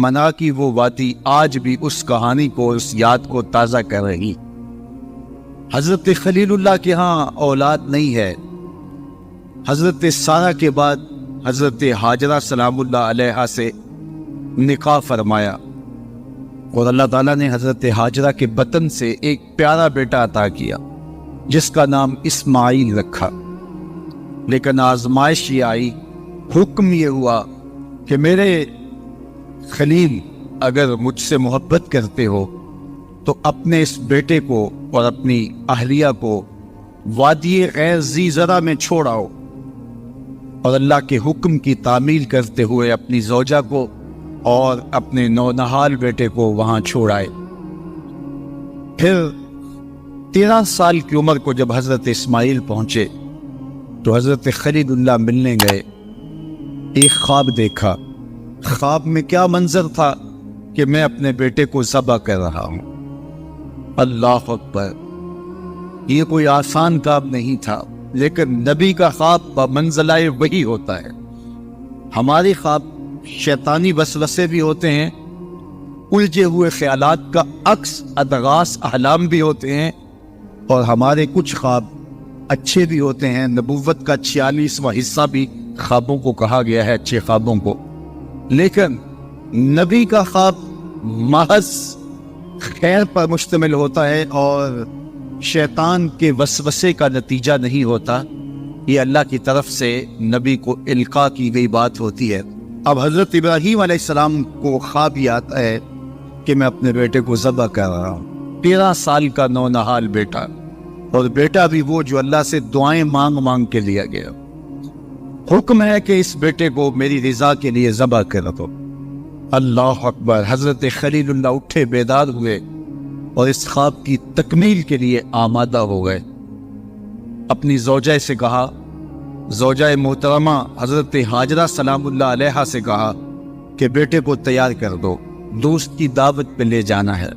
منا کی وہ وادی آج بھی اس کہانی کو، اس یاد کو تازہ کر رہی۔ حضرت خلیل اللہ کے ہاں اولاد نہیں ہے۔ حضرت سارہ کے بعد حضرت ہاجرہ سلام اللہ علیہا سے نکاح فرمایا، اور اللہ تعالیٰ نے حضرت ہاجرہ کے بطن سے ایک پیارا بیٹا عطا کیا جس کا نام اسماعیل رکھا۔ لیکن آزمائش یہ آئی، حکم یہ ہوا کہ میرے خلیل اگر مجھ سے محبت کرتے ہو تو اپنے اس بیٹے کو اور اپنی اہلیہ کو وادی غیر ذی زرع میں چھوڑ آؤ، اور اللہ کے حکم کی تعمیل کرتے ہوئے اپنی زوجہ کو اور اپنے نونہال بیٹے کو وہاں چھوڑ آئے۔ پھر 13 سال کی عمر کو جب حضرت اسماعیل پہنچے تو حضرت خلیل اللہ ملنے گئے۔ ایک خواب دیکھا۔ خواب میں کیا منظر تھا کہ میں اپنے بیٹے کو ذبح کر رہا ہوں۔ اللہ اکبر! یہ کوئی آسان کام نہیں تھا، لیکن نبی کا خواب بمنزلہ وحی ہوتا ہے۔ ہمارے خواب شیطانی وسوسے بھی ہوتے ہیں، الجھے ہوئے خیالات کا عکس اضغاث احلام بھی ہوتے ہیں، اور ہمارے کچھ خواب اچھے بھی ہوتے ہیں۔ نبوت کا 46واں حصہ بھی خوابوں کو کہا گیا ہے، اچھے خوابوں کو۔ لیکن نبی کا خواب محض خیر پر مشتمل ہوتا ہے اور شیطان کے وسوسے کا نتیجہ نہیں ہوتا، یہ اللہ کی طرف سے نبی کو القاء کی گئی بات ہوتی ہے۔ اب حضرت ابراہیم علیہ السلام کو خواب یہ آتا ہے کہ میں اپنے بیٹے کو ذبح کر رہا ہوں، 13 سال کا نونہال بیٹا، اور بیٹا بھی وہ جو اللہ سے دعائیں مانگ مانگ کے لیا گیا۔ حکم ہے کہ اس بیٹے کو میری رضا کے لیے ذبح کر دو۔ اللہ اکبر! حضرت خلیل اللہ اٹھے، بیدار ہوئے، اور اس خواب کی تکمیل کے لیے آمادہ ہو گئے۔ اپنی زوجہ سے کہا، زوجہ محترمہ حضرت ہاجرہ سلام اللہ علیہا سے کہا کہ بیٹے کو تیار کر دو، دوست کی دعوت پہ لے جانا ہے۔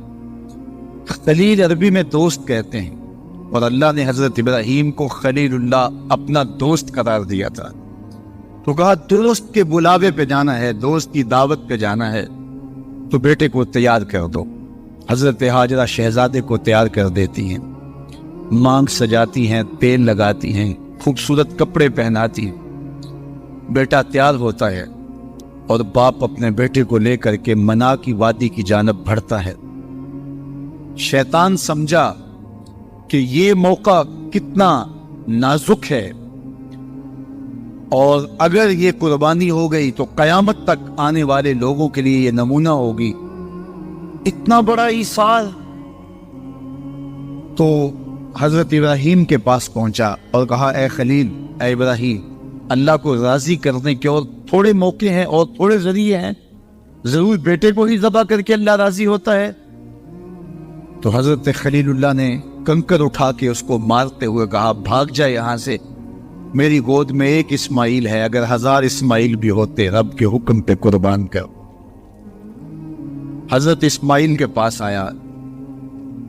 خلیل عربی میں دوست کہتے ہیں، اور اللہ نے حضرت ابراہیم کو خلیل اللہ اپنا دوست قرار دیا تھا، تو کہا دوست کے بلاوے پہ جانا ہے، دوست کی دعوت پہ جانا ہے، تو بیٹے کو تیار کر دو۔ حضرت ہاجرہ شہزادے کو تیار کر دیتی ہیں، مانگ سجاتی ہیں، تیل لگاتی ہیں، خوبصورت کپڑے پہناتی ہیں۔ بیٹا تیار ہوتا ہے اور باپ اپنے بیٹے کو لے کر کے منا کی وادی کی جانب بڑھتا ہے۔ شیطان سمجھا کہ یہ موقع کتنا نازک ہے، اور اگر یہ قربانی ہو گئی تو قیامت تک آنے والے لوگوں کے لیے یہ نمونہ ہوگی، اتنا بڑا ایثار۔ تو حضرت ابراہیم کے پاس پہنچا اور کہا، اے خلیل، اے ابراہیم، اللہ کو راضی کرنے کے اور تھوڑے موقع ہیں اور تھوڑے ذریعے ہیں، ضرور بیٹے کو ہی ذبح کر کے اللہ راضی ہوتا ہے؟ تو حضرت خلیل اللہ نے کنکر اٹھا کے اس کو مارتے ہوئے کہا، بھاگ جا یہاں سے، میری گود میں ایک اسماعیل ہے، اگر 1000 اسماعیل بھی ہوتے رب کے حکم پہ قربان کر۔ حضرت اسماعیل کے پاس آیا،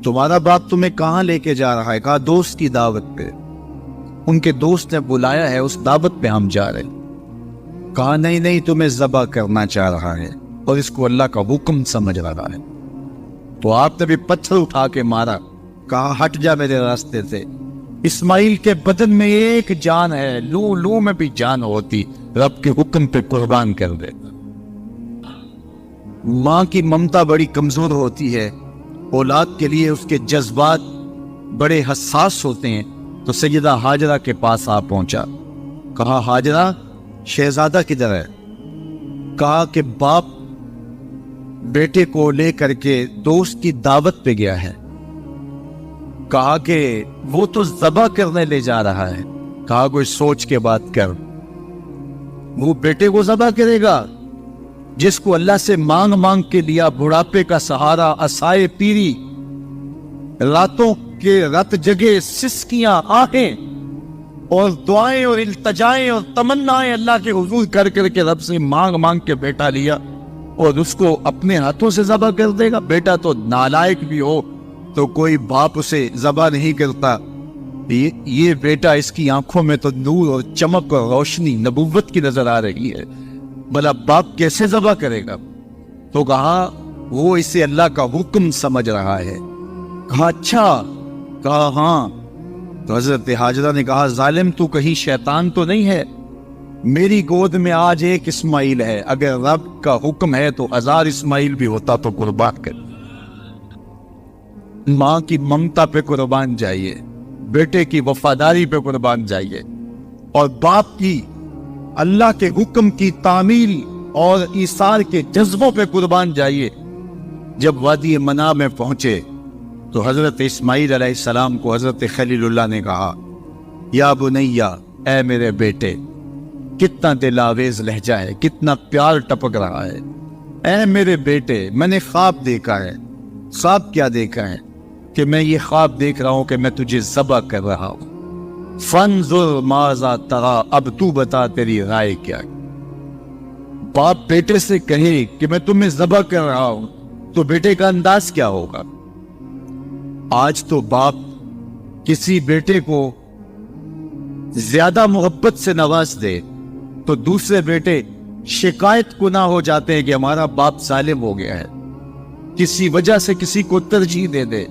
تمہارا باپ تمہیں کہاں لے کے جا رہا ہے؟ کہا دوست کی دعوت پہ، ان کے دوست نے بلایا ہے، اس دعوت پہ ہم جا رہے۔ کہا نہیں، تمہیں ذبح کرنا چاہ رہا ہے اور اس کو اللہ کا حکم سمجھ رہا ہے۔ تو آپ نے بھی پتھر اٹھا کے مارا، کہا ہٹ جا میرے راستے سے، اسماعیل کے بدن میں ایک جان ہے، لو لو میں بھی جان ہوتی، رب کے حکم پہ قربان کر دے۔ ماں کی ممتا بڑی کمزور ہوتی ہے، اولاد کے لیے اس کے جذبات بڑے حساس ہوتے ہیں۔ تو سیدہ ہاجرہ کے پاس آ پہنچا، کہا ہاجرہ، شہزادہ کدھر ہے؟ کہا کہ باپ بیٹے کو لے کر کے دوست کی دعوت پہ گیا ہے۔ کہا کہ وہ تو ذبح کرنے لے جا رہا ہے۔ کہا کوئی سوچ کے بات کر، وہ بیٹے کو ذبح کرے گا جس کو اللہ سے مانگ مانگ کے لیا، بڑھاپے کا سہارا، عصائے پیری، راتوں کے رت جگے، سسکیاں، آہیں اور دعائیں اور التجائیں اور تمنائیں اللہ کے حضور کر کر کے رب سے مانگ مانگ کے بیٹا لیا، اور اس کو اپنے ہاتھوں سے ذبح کر دے گا؟ بیٹا تو نالائق بھی ہو تو کوئی باپ اسے ذبح نہیں کرتا۔ یہ بیٹا، اس کی آنکھوں میں تو نور اور چمک اور روشنی نبوت کی نظر آ رہی ہے، بھلا باپ کیسے ذبح کرے گا؟ تو کہا وہ اسے اللہ کا حکم سمجھ رہا ہے. کہا اچھا؟ کہا ہاں. تو حضرت حاجرہ نے کہا ظالم تو کہیں شیطان تو نہیں ہے؟ میری گود میں آج ایک اسماعیل ہے، اگر رب کا حکم ہے تو 1000 اسماعیل بھی ہوتا تو قربان کر. ماں کی ممتا پہ قربان جائیے، بیٹے کی وفاداری پہ قربان جائیے، اور باپ کی اللہ کے حکم کی تعمیل اور ایثار کے جذبوں پہ قربان جائیے. جب وادی منا میں پہنچے تو حضرت اسماعیل علیہ السلام کو حضرت خلیل اللہ نے کہا یا بنیا، اے میرے بیٹے. کتنا دل آویز لہجہ ہے، کتنا پیار ٹپک رہا ہے. اے میرے بیٹے، میں نے خواب دیکھا ہے. خواب کیا دیکھا ہے؟ کہ میں یہ خواب دیکھ رہا ہوں کہ میں تجھے ذبح کر رہا ہوں. فانظر ماذا ترى، اب تو بتا تیری رائے کیا. باپ بیٹے سے کہے کہ میں تمہیں ذبح کر رہا ہوں تو بیٹے کا انداز کیا ہوگا؟ آج تو باپ کسی بیٹے کو زیادہ محبت سے نواز دے تو دوسرے بیٹے شکایت کو نہ ہو جاتے ہیں کہ ہمارا باپ ظالم ہو گیا ہے. کسی وجہ سے کسی کو ترجیح دے دے،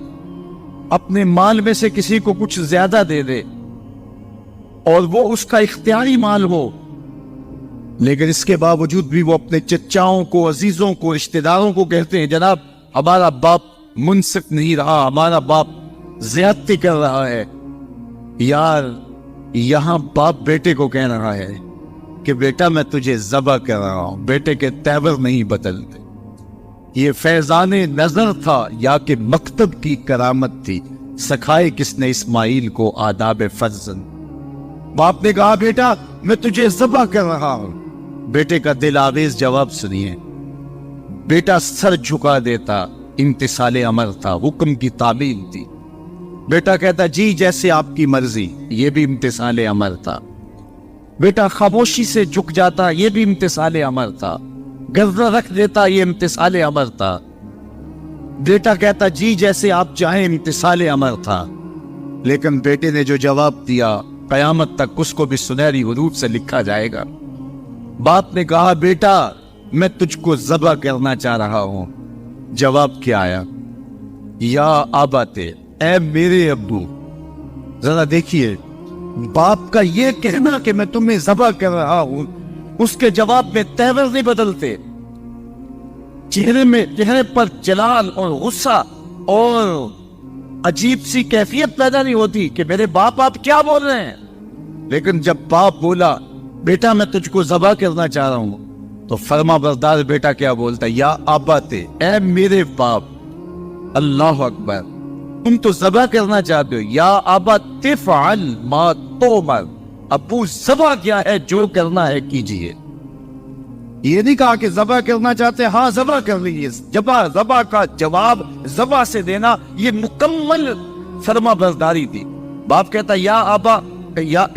اپنے مال میں سے کسی کو کچھ زیادہ دے دے، اور وہ اس کا اختیاری مال ہو، لیکن اس کے باوجود بھی وہ اپنے چچاؤں کو، عزیزوں کو، رشتہ داروں کو کہتے ہیں جناب ہمارا باپ منصف نہیں رہا، ہمارا باپ زیادتی کر رہا ہے. یار یہاں باپ بیٹے کو کہہ رہا ہے کہ بیٹا میں تجھے ذبح کر رہا ہوں، بیٹے کے تیور نہیں بدلتے. یہ فیضان نظر تھا یا کہ مکتب کی کرامت تھی؟ سکھائے کس نے اسماعیل کو آداب فرزند؟ باپ نے کہا بیٹا میں تجھے ذبح کر رہا ہوں. بیٹے کا دل آویز جواب سنیے. بیٹا سر جھکا دیتا، امتثال امر تھا، حکم کی تعمیل تھی. بیٹا کہتا جی جیسے آپ کی مرضی، یہ بھی امتثال امر تھا. بیٹا خاموشی سے جھک جاتا، یہ بھی امتثال امر تھا. گردہ رکھ دیتا، یہ امتثال امر تھا. بیٹا کہتا جی جیسے آپ چاہیں، امتثال امر تھا. لیکن بیٹے نے جو جواب دیا قیامت تک اس کو بھی سنہری حروف سے لکھا جائے گا. باپ نے کہا بیٹا میں تجھ کو ذبح کرنا چاہ رہا ہوں. جواب کیا آیا؟ یا آباتے، اے میرے ابو. ذرا دیکھیے باپ کا یہ کہنا کہ میں تمہیں ذبح کر رہا ہوں، اس کے جواب میں تیور نہیں بدلتے. چہرے پر جلال اور غصہ اور عجیب سی کیفیت پیدا نہیں ہوتی کہ میرے باپ آپ کیا بول رہے ہیں. لیکن جب باپ بولا بیٹا میں تجھ کو ذبح کرنا چاہ رہا ہوں تو فرما بردار بیٹا کیا بولتا؟ یا آباتے، اے میرے باپ. اللہ اکبر. تم تو ذبح کرنا چاہتے ہو. یا آبا تفعل ما تؤمر، ابو ذبح کیا ہے، جو کرنا ہے کیجئے. یہ نہیں کہا کہ ذبح کرنا چاہتے ہاں ذبح کر لیجیے. ذبح کا جواب ذبح سے دینا یہ مکمل فرما برداری تھی. باپ کہتا یا آبا،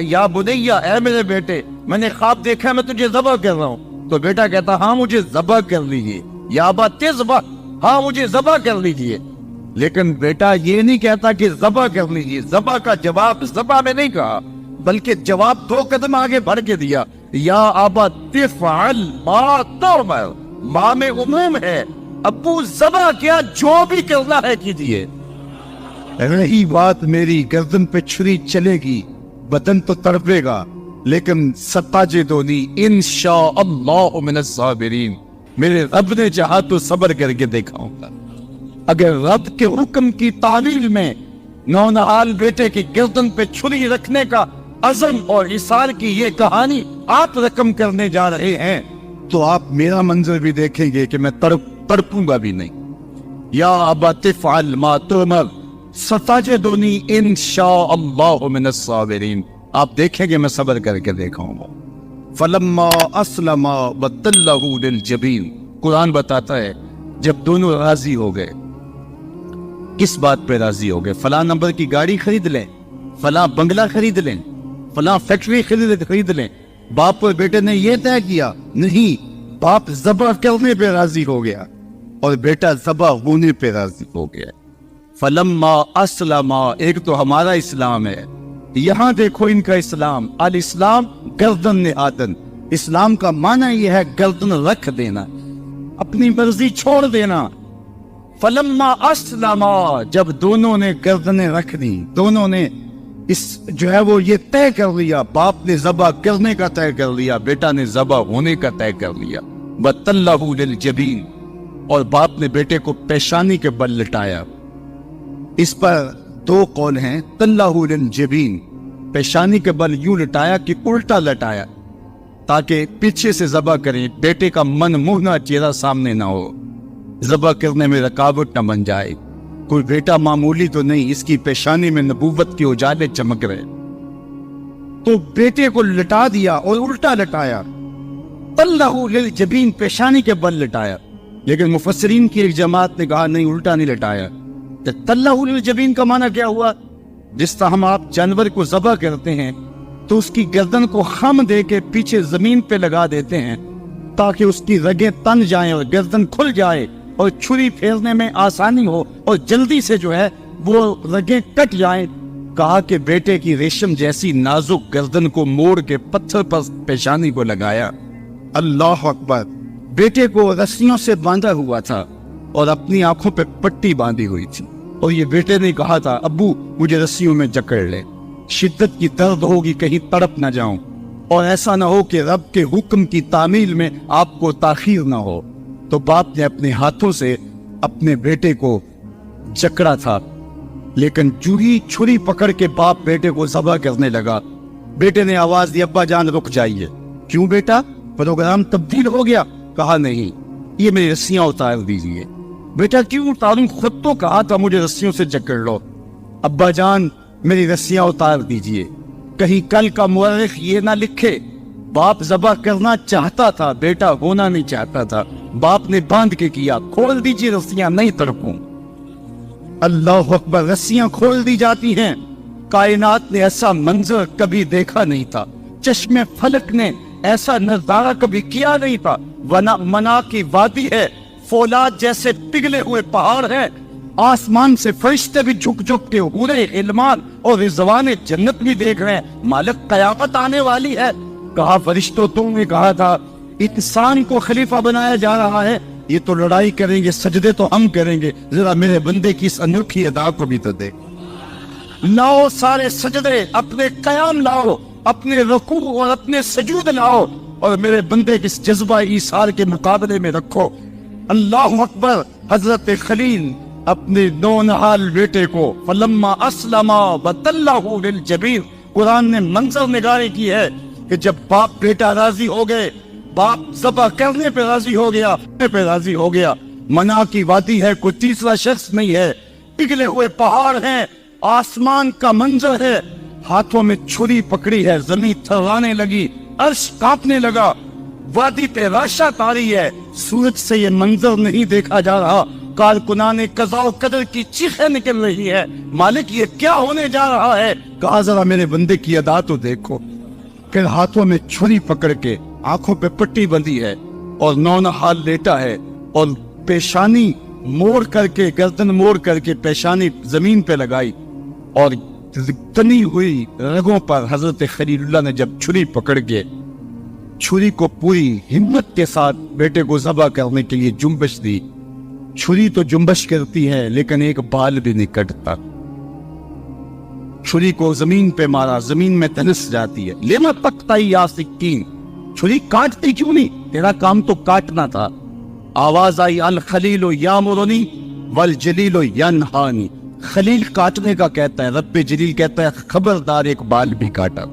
یا بنیا، اے میرے بیٹے میں نے خواب دیکھا میں تجھے ذبح کر رہا ہوں. تو بیٹا کہتا ہاں مجھے ذبح کر لیجیے. یا آبا تذبح، ہاں مجھے ذبح کر لیجیے. لیکن بیٹا یہ نہیں کہتا کہ ذبح کر لیجیے. ذبح کا جواب ذبح میں نہیں کہا، بلکہ جواب 2 قدم آگے بڑھ کے دیا. یا آبا تفعل ما تؤمر، ماں میں عموم ہے، ابو ذبح کیا، جو بھی کرنا ہے کیجیے. رہی بات میری گردن پہ چھری چلے گی، بدن تو تڑپے گا، لیکن ستاجدونی انشاءاللہ من الصابرین. میرے رب نے چاہا تو صبر کر کے دکھاؤں گا. اگر رب کے حکم کی تعمیل میں نونہال بیٹے کی گردن پہ چھری رکھنے کا عزم اور اصرار کی یہ کہانی آپ رقم کرنے جا رہے ہیں تو آپ میرا منظر بھی دیکھیں گے کہ میں تڑپوں گا بھی نہیں. یا ابا تفعل ما تؤمر ستجدنی انشاءاللہ من الصابرین. آپ دیکھیں گے میں صبر کر کے دیکھاؤں گا. فلما اسلم وتلہ للجبین، قرآن بتاتا ہے جب دونوں راضی ہو گئے. کس بات پہ راضی ہو گئے؟ فلاں نمبر کی گاڑی خرید لیں، فلاں بنگلہ خرید لیں، فلاں فیکٹری خرید لیں. باپ اور بیٹے نے یہ طے کیا؟ نہیں، باپ ذبح کرنے پہ راضی ہو گیا اور بیٹا ذبح ہونے پہ راضی ہو گیا. فلما اسلم، ایک تو ہمارا اسلام ہے، یہاں دیکھو ان کا اسلام. الاسلام گردن نہادن. اسلام کا معنی یہ ہے گردن رکھ دینا. اپنی مرضی چھوڑ دینا۔ فلما اسلما، جب دونوں نے گردنیں رکھ دی، دونوں نے جو ہے وہ یہ طے کر لیا، باپ نے ذبح کرنے کا طے کر لیا، بیٹا نے ذبح ہونے کا طے کر لیا، وَتَلَّهُ لِلْجَبِينِ، اور باپ نے بیٹے کو پیشانی کے بل لٹایا۔ اس پر دو قول ہیں، تَلَّهُ لِلْجَبِينِ، پیشانی کے بل یوں لٹایا کہ الٹا لٹایا تاکہ پیچھے سے ذبح کریں، بیٹے کا من منہ چہرہ سامنے نہ ہو، ذبح کرنے میں رکاوٹ نہ بن جائے۔ کوئی بیٹا معمولی تو نہیں، اس کی پیشانی میں نبوت کے اجالے چمک رہے، تو بیٹے کو لٹا دیا اور الٹا لٹایا، طَلَّهُ لِلْجَبِينِ، پیشانی کے بل لٹایا۔ لیکن مفسرین کی ایک جماعت نے کہا نہیں، الٹا نہیں لٹایا۔ طَلَّهُ لِلْجَبِينِ کا معنی کیا ہوا؟ جس طرح ہم آپ جانور کو ذبح کرتے ہیں تو اس کی گردن کو خم دے کے پیچھے زمین پہ لگا دیتے ہیں تاکہ اس کی رگیں تن جائیں اور گردن کھل جائے اور چھری پھیرنے میں آسانی ہو اور جلدی سے جو ہے وہ رگیں کٹ جائیں۔ کہا کہ بیٹے کی ریشم جیسی نازک گردن کو موڑ کے پتھر پر پیشانی کو لگایا۔ اللہ اکبر! بیٹے کو رسیوں سے باندھا ہوا تھا اور اپنی آنکھوں پہ پٹی باندھی ہوئی تھی، اور یہ بیٹے نے کہا تھا ابو مجھے رسیوں میں جکڑ لے، شدت کی درد ہوگی، کہیں تڑپ نہ جاؤں، اور ایسا نہ ہو کہ رب کے حکم کی تعمیل میں آپ کو تاخیر نہ ہو۔ تو باپ نے اپنے ہاتھوں سے اپنے بیٹے کو جکڑا تھا، لیکن جو ہی چھری پکڑ کے باپ بیٹے کو ذبح کرنے لگا، بیٹے نے آواز دی ابا جان رک جائیے۔ کیوں بیٹا، پروگرام تبدیل ہو گیا؟ کہا نہیں، یہ میری رسیاں اتار دیجیے۔ بیٹا کیوں اتاروں، خود تو کہا تھا مجھے رسیوں سے جکڑ لو۔ ابا جان میری رسیاں اتار دیجیے، کہیں کل کا مورخ یہ نہ لکھے باپ ذبح کرنا چاہتا تھا، بیٹا ہونا نہیں چاہتا تھا، باپ نے باندھ کے کیا۔ کھول دیجیے رسیاں، نہیں تڑپوں۔ اللہ اکبر! رسیاں کھول دی جاتی ہیں۔ کائنات نے ایسا منظر کبھی دیکھا نہیں تھا، چشم فلک نے ایسا نظارہ کبھی کیا نہیں تھا۔ منا کی وادی ہے، فولاد جیسے پگھلے ہوئے پہاڑ ہیں، آسمان سے فرشتے بھی جھک جھک کے حورے علمان اور رضوان جنت بھی دیکھ رہے ہیں۔ مالک قیامت آنے والی ہے۔ کہا فرشتوں تم نے کہا تھا انسان کو خلیفہ بنایا جا رہا ہے، یہ تو لڑائی کریں گے، سجدے تو ہم کریں گے، ذرا میرے بندے کی اس انوکھی ادا کو بھی تو دیکھ۔ لاؤ سارے سجدے، اپنے قیام لاؤ، اپنے رکوع اور اپنے سجود لاؤ، اور میرے کے اس جذبہ ایثار کے مقابلے میں رکھو۔ اللہ اکبر! حضرت خلیل اپنے نونہال بیٹے کو فلما اسلما وتلہ للجبین، قرآن نے منظر نگاری کی ہے کہ جب باپ بیٹا راضی ہو گئے، باپ ذبح کرنے پہ راضی ہو گیا، منا کی وادی ہے، کوئی تیسرا شخص نہیں ہے، پگھلے ہوئے پہاڑ ہیں، آسمان کا منظر ہے، ہاتھوں میں چھری پکڑی ہے، زمین تھرانے لگی، عرش کانپنے لگا، وادی پہ راشا تاری ہے، سورج سے یہ منظر نہیں دیکھا جا رہا، کارکنان قضاء و قدر کی چیخیں نکل رہی ہے، مالک یہ کیا ہونے جا رہا ہے؟ کہا ذرا میرے بندے کی ادا تو دیکھو، کہ ہاتھوں میں چھری پکڑ کے آنکھوں پہ پٹی بندھی ہے اور نونہال لیٹا ہے، اور پیشانی موڑ کر کے، گردن موڑ کر کے پیشانی زمین پہ لگائی، اور تنی ہوئی رگوں پر حضرت خلیل اللہ نے جب چھری پکڑ کے چھری کو پوری ہمت کے ساتھ بیٹے کو ذبح کرنے کے لیے جنبش دی۔ چھری تو جنبش کرتی ہے لیکن ایک بال بھی نہیں کٹتا، چھری کو زمین پہ مارا، زمین میں تنس جاتی ہے۔ لما تقطعی یا سکین، چھری کاٹتی کیوں نہیں؟ تیرا کام تو کاٹنا تھا۔ آواز آئی الخلیل یامرنی والجلیل ینہانی، خلیل کاٹنے کا کہتا ہے، رب جلیل کہتا ہے خبردار ایک بال بھی کاٹا۔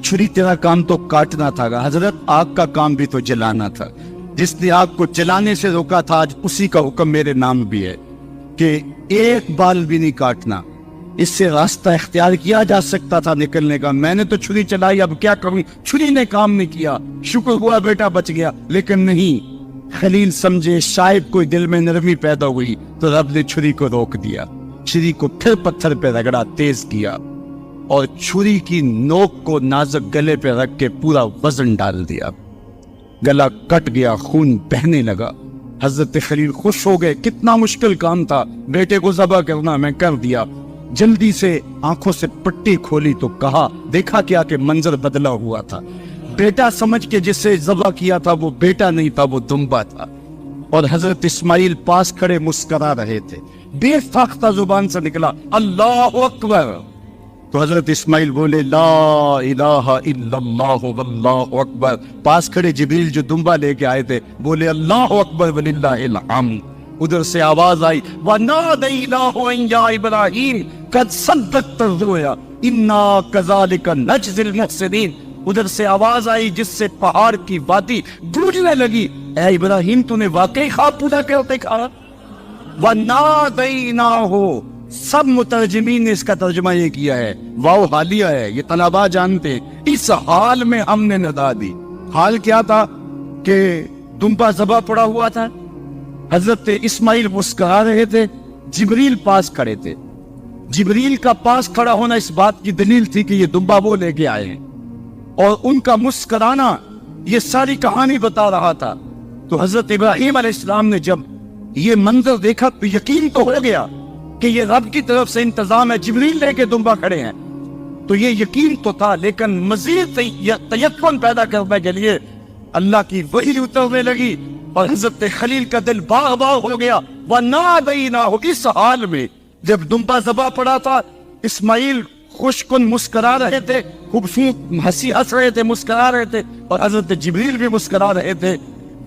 چھری تیرا کام تو کاٹنا تھا، حضرت آگ کا کام بھی تو جلانا تھا، جس نے آگ کو جلانے سے روکا تھا آج اسی کا حکم میرے نام بھی ہے کہ ایک بال بھی نہیں کاٹنا۔ اس سے راستہ اختیار کیا جا سکتا تھا نکلنے کا، میں نے تو چھری چلائی، اب کیا کروں؟ چھری نے کام نہیں کیا، شکر ہوا بیٹا بچ گیا، لیکن نہیں، خلیل سمجھے شاید کوئی دل میں نرمی پیدا ہوئی تو رب نے چھری کو روک دیا، چھری کو پھر پتھر پہ رگڑا، تیز کیا، اور چھری کی نوک کو نازک گلے پہ رکھ کے پورا وزن ڈال دیا، گلا کٹ گیا، خون بہنے لگا۔ حضرت خلیل خوش ہو گئے، کتنا مشکل کام تھا، بیٹے کو ذبح کرنا، میں کر دیا۔ جلدی سے آنکھوں سے پٹی کھولی تو کہا، دیکھا کیا کہ منظر بدلا ہوا تھا، بیٹا سمجھ کے جسے ذبح کیا تھا وہ بیٹا نہیں تھا، وہ دمبا تھا۔ اور حضرت اسماعیل پاس کھڑے مسکرا رہے تھے. بے فاختہ زبان سے نکلا اللہ اکبر. تو حضرت اسماعیل بولے لا الہ الا اللہ واللہ اکبر. پاس کھڑے جبریل جو دمبا لے کے آئے تھے بولے اللہ اکبر وللہ الحمد. ادھر سے آواز آئی وَنَادَيْنَاهُ أَن يَا إِبْرَاهِيمُ قَدْ صَدَّقْتَ الرُّؤْيَا إِنَّا كَذَلِكَ نَجْزِي الْمُحْسِنِينَ. ادھر سے آواز آئی جس سے پہاڑ کی وادی گونجنے لگی, اے ابراہیم تو نے واقعی خواب پورا کر دکھا. وَنَادَيْنَاهُ. سب مترجمین نے اس کا ترجمہ یہ کیا ہے, واو حالیہ ہے, یہ طلباء جانتے ہیں. اس حال میں ہم نے ندا دی. حال کیا تھا کہ دمبا ذبح پڑا ہوا تھا, حضرت اسماعیل مسکرا رہے تھے, جبریل پاس کھڑے تھے. جبریل کا پاس کھڑا ہونا اس بات کی دلیل تھی کہ یہ دمبا وہ لے کے آئے ہیں, اور ان کا مسکرانا یہ ساری کہانی بتا رہا تھا. تو حضرت ابراہیم علیہ السلام نے جب یہ منظر دیکھا تو یقین تو ہو گیا کہ یہ رب کی طرف سے انتظام ہے, جبریل لے کے دمبا کھڑے ہیں. تو یہ یقین تو تھا, لیکن مزید تیقن پیدا کرنے کے لیے اللہ کی وحی اترنے لگی اور حضرت خلیل کا دل باغ باغ ہو گیا. وَنَادَيْنَاهُ. اس حال میں جب دمبا ذبح پڑا تھا, اسماعیل خوش کن مسکرا رہے تھے, خوبصورت ہنسی ہنس رہے تھے, مسکرا رہے تھے, اور حضرت جبریل بھی مسکرا رہے تھے.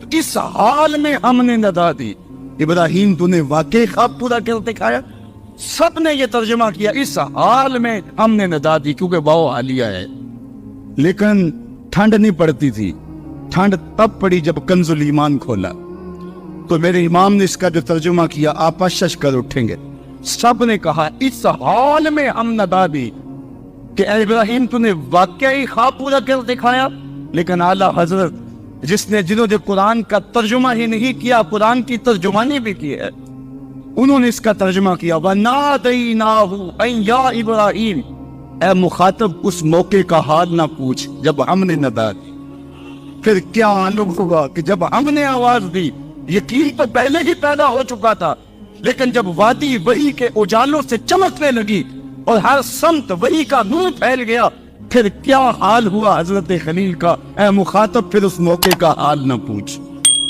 تو اس حال میں ہم نے ندا دی. ابراہیم تو نے واقعی خواب پورا کر دکھایا. سب نے یہ ترجمہ کیا اس حال میں ہم نے ندا دی, کیونکہ واو حالیہ ہے. لیکن ٹھنڈ نہیں پڑتی تھی. ٹھنڈ تب پڑی جب کنز الایمان کھولا. تو میرے امام نے اس کا جو ترجمہ کیا آپ شش کر اٹھیں گے. سب نے کہا اس حال میں ہم ندا دی کہ اے ابراہیم تو نے واقعی خواب پورا کر دکھایا. لیکن اعلیٰ حضرت جنہوں نے قرآن کا ترجمہ ہی نہیں کیا, قرآن کی ترجمانی بھی کی ہے, انہوں نے اس کا ترجمہ کیا وَنَادَيْنَاهُ أَن يَا إِبْرَاهِيمُ. اے مخاطب اس موقع کا حال نہ پوچھ جب ہم نے ندا دی. پھر کیا معلوم ہوگا کہ جب ہم نے آواز دی, یقین تو پہلے ہی پیدا ہو چکا تھا, لیکن جب وادی وحی کے اجالوں سے چمکنے لگی اور ہر سمت وحی کا نور پھیل گیا, پھر کیا حال ہوا حضرت خلیل کا. اے مخاطب پھر اس موقع کا حال نہ پوچھ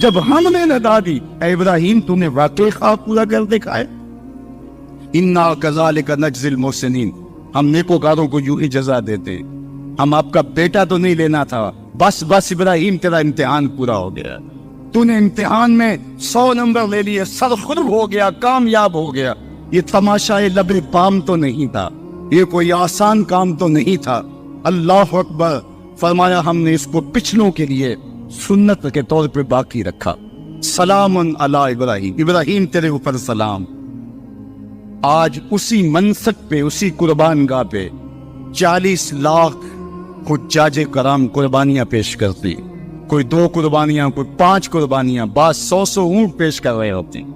جب ہم نے ندا دی. اے ابراہیم تو نے واقعی خواب پورا کر دکھائے. اِنَّا كَذَلِكَ نَجْزِي الْمُحْسِنِينَ. ہم نیکوکاروں کو یوں ہی جزا دیتے. ہم آپ کا بیٹا تو نہیں لینا تھا, بس ابراہیم تیرا امتحان پورا ہو گیا. تو نے امتحان میں 100 نمبر لے لیے, سرخرو ہو گیا, کامیاب ہو گیا. یہ تماشائے لب پام تو نہیں تھا, یہ کوئی آسان کام تو نہیں تھا. اللہ اکبر. فرمایا ہم نے اس کو پچھلوں کے لیے سنت کے طور پہ باقی رکھا. سلام علی ابراہیم. ابراہیم تیرے اوپر سلام. آج اسی منصب پہ, اسی قربان گاہ پہ 40 لاکھ حجاج کرام قربانیاں پیش کرتی. کوئی 2 قربانیاں, کوئی 5 قربانیاں, بعض 100 اونٹ پیش کر رہے ہوتے ہیں.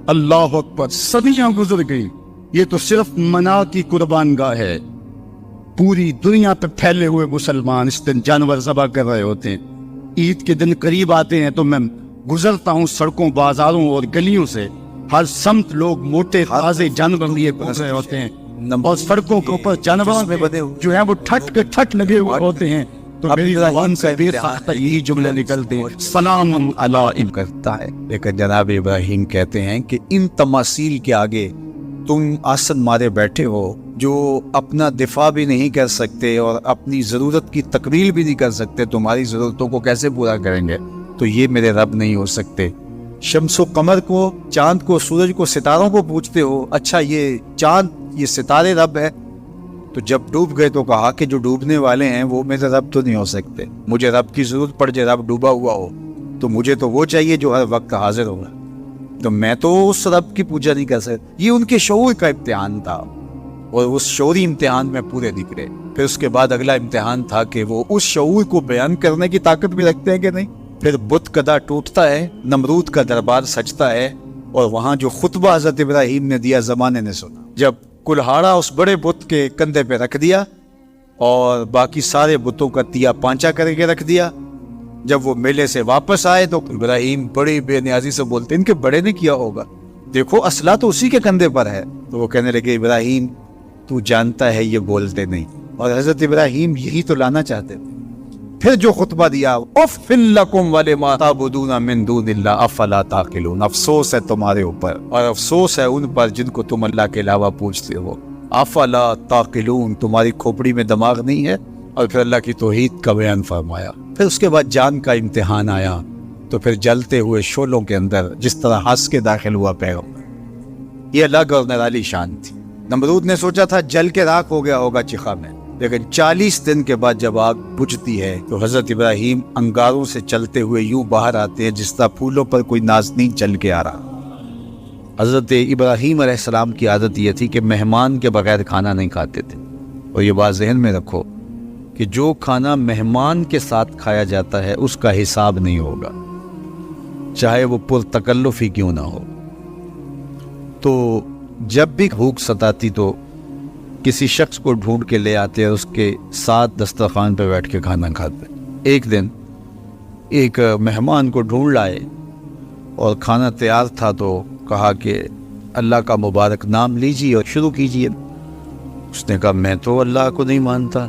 اللہ اکبر. صدیاں گزر گئی. یہ تو صرف منا کی قربان گاہ ہے. پوری دنیا پہ پھیلے ہوئے مسلمان اس دن جانور ذبح کر رہے ہوتے ہیں. عید کے دن قریب آتے ہیں تو میں گزرتا ہوں سڑکوں, بازاروں اور گلیوں سے, ہر سمت لوگ موٹے تازے جانور لیے پہنچ رہے ہوتے ہیں, اور سڑکوں کے اوپر جانور جو ہیں وہ ٹھٹ لگے ہوئے ہوتے ہیں. تو میری زبان سے بے ساختہ یہی جملے نکلتے ہیں سلام علی کرتا ہے. لیکن جناب ابراہیم کہتے ہیں کہ ان تماثیل کے آگے تم آسن مارے بیٹھے ہو, جو اپنا دفاع بھی نہیں کر سکتے اور اپنی ضرورت کی تکمیل بھی نہیں کر سکتے, تمہاری ضرورتوں کو کیسے پورا کریں گے؟ تو یہ میرے رب نہیں ہو سکتے. شمس و قمر کو, چاند کو, سورج کو, ستاروں کو پوچھتے ہو, اچھا یہ چاند یہ ستارے رب ہے. تو جب ڈوب گئے تو کہا کہ جو ڈوبنے والے ہیں وہ میرے رب تو نہیں ہو سکتے. مجھے رب کی ضرورت پڑ جائے, رب ڈوبا ہوا ہو, تو مجھے تو وہ چاہیے جو ہر وقت حاضر ہوگا. تو میں تو اس رب کی پوجا نہیں کر سکتا. یہ ان کے شعور کا امتحان تھا, اور اس شعوری امتحان میں پورے نکلے. پھر اس کے بعد اگلا امتحان تھا کہ وہ اس شعور کو بیان کرنے کی طاقت بھی رکھتے ہیں کہ نہیں. پھر بت کدا ٹوٹتا ہے, نمرود کا دربار سجتا ہے, اور وہاں جو خطبہ حضرت ابراہیم نے دیا زمانے نے سنا. جب کلہاڑا اس بڑے بت کے کندھے پہ رکھ دیا اور باقی سارے بتوں کا تیا پانچا کر کے رکھ دیا, جب وہ میلے سے واپس آئے تو ابراہیم بڑی بے نیازی سے بولتے, ان کے بڑے نے کیا ہوگا, دیکھو اسلحہ تو اسی کے کندھے پر ہے. تو وہ کہنے لگے ابراہیم تو جانتا ہے یہ بولتے نہیں. اور حضرت ابراہیم یہی تو لانا چاہتے تھے پھر جو خطبہ دیا، اف لکم ولما تعبدون من دون اللہ افلا تعقلون، افسوس ہے تمہارے اوپر اور افسوس ہے ان پر جن کو تم اللہ کے علاوہ پوجتے ہو، افلا تعقلون، تمہاری کھوپڑی میں دماغ نہیں ہے۔ اور پھر اللہ کی توحید کا بیان فرمایا۔ پھر اس کے بعد جان کا امتحان آیا، تو پھر جلتے ہوئے شعلوں کے اندر جس طرح ہنس کے داخل ہوا پیغمبر، یہ الگ اور نرالی شان تھی۔ نمرود نے سوچا تھا جل کے راکھ ہو گیا ہوگا چخا میں، لیکن 40 دن کے بعد جب آگ بجھتی ہے تو حضرت ابراہیم انگاروں سے چلتے ہوئے یوں باہر آتے ہیں جس طرح پھولوں پر کوئی نازنین چل کے آ رہا۔ حضرت ابراہیم علیہ السلام کی عادت یہ تھی کہ مہمان کے بغیر کھانا نہیں کھاتے تھے، اور یہ بات ذہن میں رکھو کہ جو کھانا مہمان کے ساتھ کھایا جاتا ہے اس کا حساب نہیں ہوگا، چاہے وہ پرتکلف ہی کیوں نہ ہو۔ تو جب بھی بھوک ستاتی تو کسی شخص کو ڈھونڈ کے لے آتے اور اس کے ساتھ دسترخوان پہ بیٹھ کے کھانا کھاتے۔ ایک دن ایک مہمان کو ڈھونڈ لائے اور کھانا تیار تھا، تو کہا کہ اللہ کا مبارک نام لیجیے اور شروع کیجیے۔ اس نے کہا میں تو اللہ کو نہیں مانتا۔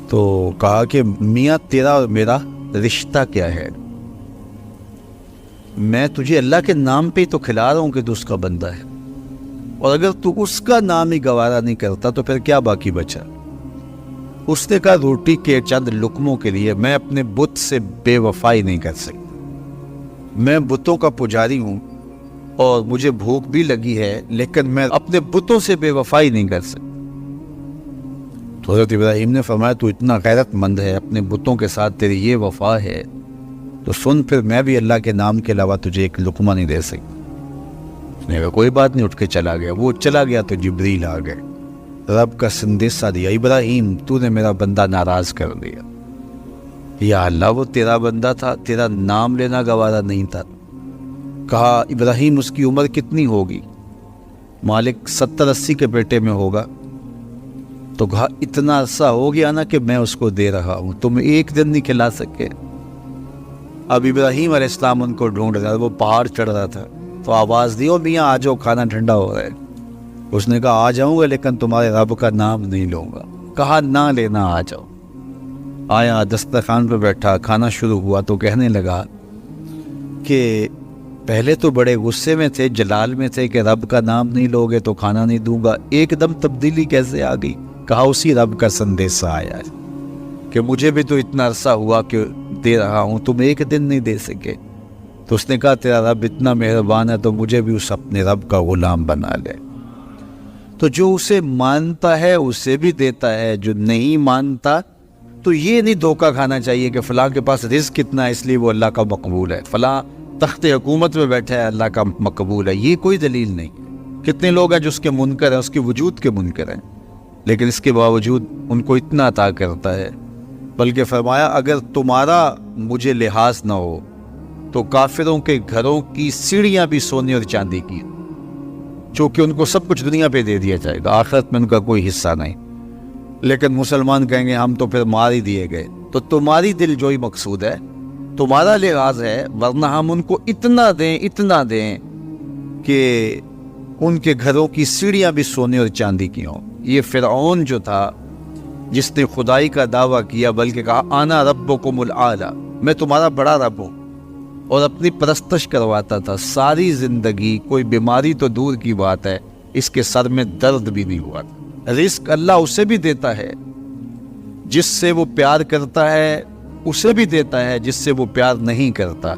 تو کہا کہ میاں تیرا اور میرا رشتہ کیا ہے؟ میں تجھے اللہ کے نام پہ تو کھلا رہا ہوں کہ تو اس کا بندہ ہے، اور اگر تو اس کا نام ہی گوارا نہیں کرتا تو پھر کیا باقی بچا؟ اس نے کہا روٹی کے چند لقموں کے لیے میں اپنے بت سے بے وفائی نہیں کر سکتا۔ میں بتوں کا پجاری ہوں اور مجھے بھوک بھی لگی ہے، لیکن میں اپنے بتوں سے بے وفائی نہیں کر سکتا۔ تو حضرت ابراہیم نے فرمایا تو اتنا غیرت مند ہے، اپنے بتوں کے ساتھ تیری یہ وفا ہے، تو سن پھر میں بھی اللہ کے نام کے علاوہ تجھے ایک لقمہ نہیں دے سکتا۔ اس نے کہا کوئی بات نہیں، اٹھ کے چلا گیا۔ وہ چلا گیا تو جبریل آ گئے، رب کا سندیسہ دیا، ابراہیم تو نے میرا بندہ ناراض کر دیا۔ یا اللہ وہ تیرا بندہ تھا، تیرا نام لینا گوارا نہیں تھا۔ کہا ابراہیم اس کی عمر کتنی ہوگی؟ مالک 70-80 کے بیٹے میں ہوگا۔ تو کہا اتنا عرصہ ہو گیا نا کہ میں اس کو دے رہا ہوں، تم ایک دن نہیں کھلا سکے۔ اب ابراہیم علیہ السلام ان کو ڈھونڈ رہا، وہ پہاڑ چڑھ رہا تھا، تو آواز دی میاں آ جاؤ کھانا ٹھنڈا ہو رہا ہے۔ اس نے کہا آ جاؤں گا لیکن تمہارے رب کا نام نہیں لوں گا۔ کہا نہ لینا، آ جاؤ۔ آیا دسترخوان پہ بیٹھا، کھانا شروع ہوا تو کہنے لگا کہ پہلے تو بڑے غصے میں تھے، جلال میں تھے کہ رب کا نام نہیں لوگے تو کھانا نہیں دوں گا، ایک دم تبدیلی کیسے آ گئی؟ کہا اسی رب کا سندیسہ آیا ہے کہ مجھے بھی تو اتنا عرصہ ہوا کہ دے رہا ہوں، تم ایک دن نہیں دے سکے۔ تو اس نے کہا تیرا رب اتنا مہربان ہے تو مجھے بھی اس اپنے رب کا غلام بنا لے۔ تو جو اسے مانتا ہے اسے بھی دیتا ہے، جو نہیں مانتا تو یہ نہیں دھوکہ کھانا چاہیے کہ فلاں کے پاس رزق کتنا ہے اس لیے وہ اللہ کا مقبول ہے، فلاں تخت حکومت میں بیٹھا ہے اللہ کا مقبول ہے، یہ کوئی دلیل نہیں۔ کتنے لوگ ہیں جو اس کے منکر ہیں، اس کے وجود کے منکر ہیں، لیکن اس کے باوجود ان کو اتنا عطا کرتا ہے۔ بلکہ فرمایا اگر تمہارا مجھے لحاظ نہ ہو تو کافروں کے گھروں کی سیڑھیاں بھی سونے اور چاندی کی، چونکہ ان کو سب کچھ دنیا پہ دے دیا جائے گا، آخرت میں ان کا کوئی حصہ نہیں، لیکن مسلمان کہیں گے ہم تو پھر مار ہی دیے گئے۔ تو تمہاری دل جوئی مقصود ہے، تمہارا لحاظ ہے، ورنہ ہم ان کو اتنا دیں کہ ان کے گھروں کی سیڑھیاں بھی سونے اور چاندی کی ہوں۔ یہ فرعون جو تھا جس نے خدائی کا دعویٰ کیا، بلکہ کہا آنا ربکم الاعلی، میں تمہارا بڑا رب ہوں، اور اپنی پرستش کرواتا تھا ساری زندگی، کوئی بیماری تو دور کی بات ہے اس کے سر میں درد بھی نہیں ہوا تھا۔ رزق اللہ اسے بھی دیتا ہے جس سے وہ پیار کرتا ہے، اسے بھی دیتا ہے جس سے وہ پیار نہیں کرتا۔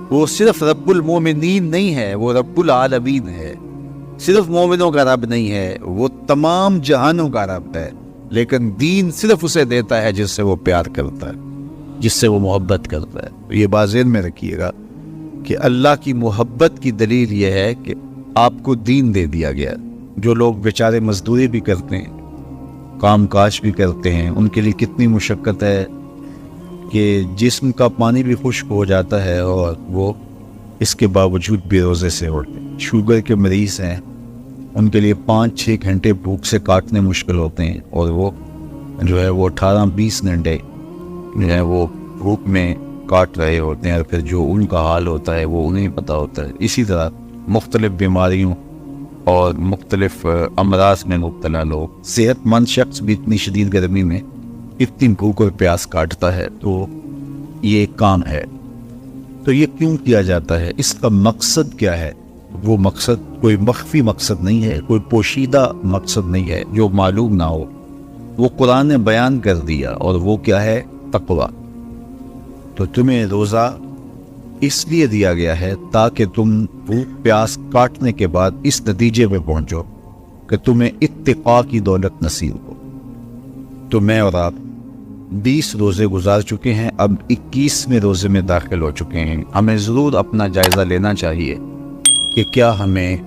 وہ صرف رب المومنین نہیں ہے، وہ رب العالمین ہے، صرف مومنوں کا رب نہیں ہے، وہ تمام جہانوں کا رب ہے، لیکن دین صرف اسے دیتا ہے جس سے وہ پیار کرتا ہے، جس سے وہ محبت کرتا ہے۔ یہ بات ذہن میں رکھیے گا کہ اللہ کی محبت کی دلیل یہ ہے کہ آپ کو دین دے دیا گیا۔ جو لوگ بیچارے مزدوری بھی کرتے ہیں، کام کاج بھی کرتے ہیں، ان کے لیے کتنی مشقت ہے کہ جسم کا پانی بھی خشک ہو جاتا ہے اور وہ اس کے باوجود بھی روزے سے اٹھتے ہیں۔ شوگر کے مریض ہیں، ان کے لیے 5-6 گھنٹے بھوک سے کاٹنے مشکل ہوتے ہیں، اور وہ جو ہے وہ 18-20 گھنٹے جو ہے وہ بھوک میں کاٹ رہے ہوتے ہیں، اور پھر جو ان کا حال ہوتا ہے وہ انہیں پتہ ہوتا ہے۔ اسی طرح مختلف بیماریوں اور مختلف امراض میں مبتلا لوگ، صحت مند شخص بھی اتنی شدید گرمی میں اتنی بھوک اور پیاس کاٹتا ہے، تو یہ ایک کام ہے۔ تو یہ کیوں کیا جاتا ہے؟ اس کا مقصد کیا ہے؟ وہ مقصد کوئی مخفی مقصد نہیں ہے، کوئی پوشیدہ مقصد نہیں ہے جو معلوم نہ ہو، وہ قرآن نے بیان کر دیا، اور وہ کیا ہے؟ تقویٰ۔ تو تمہیں روزہ اس لیے دیا گیا ہے تاکہ تم بھوک پیاس کاٹنے کے بعد اس نتیجے پہ پہنچو کہ تمہیں اتقاء کی دولت نصیب ہو۔ تو میں اور آپ 20 روزے گزار چکے ہیں، اب 21ویں روزے میں داخل ہو چکے ہیں۔ ہمیں ضرور اپنا جائزہ لینا چاہیے کہ کیا ہمیں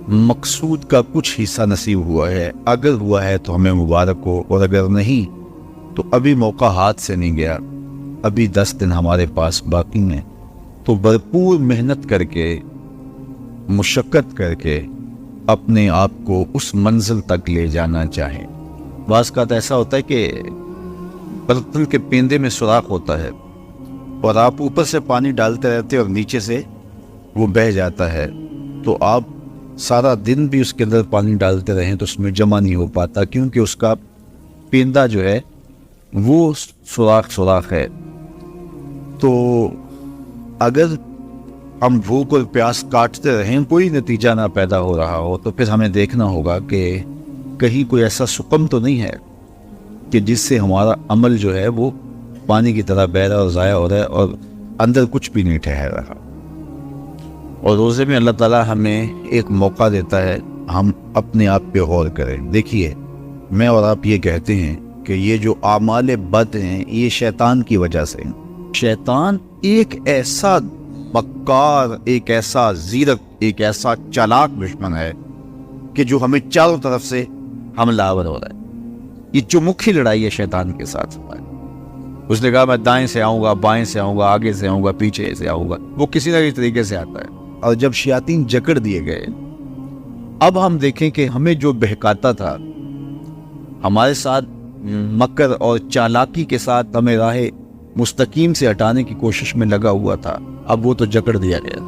مقصود کا کچھ حصہ نصیب ہوا ہے۔ اگر ہوا ہے تو ہمیں مبارک ہو، اور اگر نہیں تو ابھی موقع ہاتھ سے نہیں گیا، ابھی 10 دن ہمارے پاس باقی ہیں۔ تو بھرپور محنت کر کے، مشقت کر کے اپنے آپ کو اس منزل تک لے جانا چاہیں۔ بعض کا تو ایسا ہوتا ہے کہ برتن کے پیندے میں سوراخ ہوتا ہے، اور آپ اوپر سے پانی ڈالتے رہتے اور نیچے سے وہ بہہ جاتا ہے، تو آپ سارا دن بھی اس کے اندر پانی ڈالتے رہیں تو اس میں جمع نہیں ہو پاتا، کیونکہ اس کا پیندہ جو ہے وہ سوراخ ہے۔ تو اگر ہم بھوک اور پیاس کاٹتے رہیں، کوئی نتیجہ نہ پیدا ہو رہا ہو، تو پھر ہمیں دیکھنا ہوگا کہ کہیں کوئی ایسا سکم تو نہیں ہے کہ جس سے ہمارا عمل جو ہے وہ پانی کی طرح بہہ رہا اور ضائع ہو رہا ہے، اور اندر کچھ بھی نہیں ٹھہر رہا۔ اور روزے میں اللہ تعالیٰ ہمیں ایک موقع دیتا ہے ہم اپنے آپ پہ غور کریں۔ دیکھیے، میں اور آپ یہ کہتے ہیں کہ یہ جو اعمال بد ہیں یہ شیطان کی وجہ سے ہیں۔ شیطان ایک ایسا مکار، ایک ایسا زیرک، ایک ایسا چالاک دشمن ہے کہ جو ہمیں چاروں طرف سے حملہ آور ہو رہا ہے۔ یہ چمکھی لڑائی ہے شیطان کے ساتھ۔ اس نے کہا میں دائیں سے آؤں گا، بائیں سے آؤں گا، آگے سے آؤں گا، پیچھے سے آؤں گا، وہ کسی نہ کسی طریقے سے آتا ہے۔ اور جب شیاطین جکڑ دیے گئے، اب ہم دیکھیں کہ ہمیں جو بہکاتا تھا، ہمارے ساتھ مکر اور چالاکی کے ساتھ ہمیں راہ مستقیم سے ہٹانے کی کوشش میں لگا ہوا تھا، اب وہ تو جکڑ دیا گیا،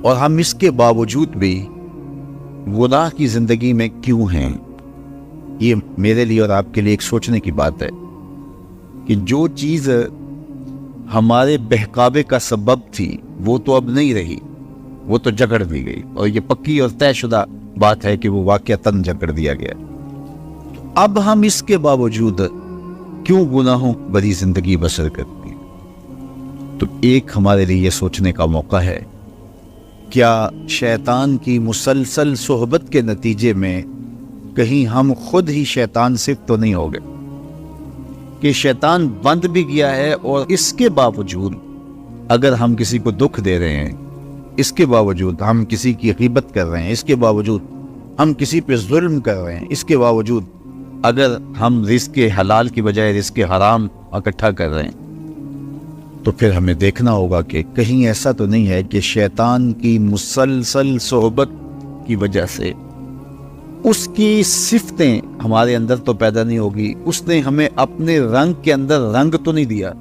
اور ہم اس کے باوجود بھی گناہ کی زندگی میں کیوں ہیں؟ یہ میرے لیے اور آپ کے لیے ایک سوچنے کی بات ہے کہ جو چیز ہمارے بہکاوے کا سبب تھی وہ تو اب نہیں رہی، وہ تو جکڑ دی گئی، اور یہ پکی اور طے شدہ بات ہے کہ وہ واقعتاً جکڑ دیا گیا۔ اب ہم اس کے باوجود کیوں گناہوں بری زندگی بسر کرتے ہیں؟ تو ایک ہمارے لیے یہ سوچنے کا موقع ہے، کیا شیطان کی مسلسل صحبت کے نتیجے میں کہیں ہم خود ہی شیطان صرف تو نہیں ہو گئے کہ شیطان بند بھی گیا ہے، اور اس کے باوجود اگر ہم کسی کو دکھ دے رہے ہیں، اس کے باوجود ہم کسی کی غیبت کر رہے ہیں، اس کے باوجود ہم کسی پہ ظلم کر رہے ہیں، اس کے باوجود اگر ہم رزق حلال کی بجائے رزق حرام اکٹھا کر رہے ہیں، تو پھر ہمیں دیکھنا ہوگا کہ کہیں ایسا تو نہیں ہے کہ شیطان کی مسلسل صحبت کی وجہ سے اس کی صفتیں ہمارے اندر تو پیدا نہیں ہوگی، اس نے ہمیں اپنے رنگ کے اندر رنگ تو نہیں دیا۔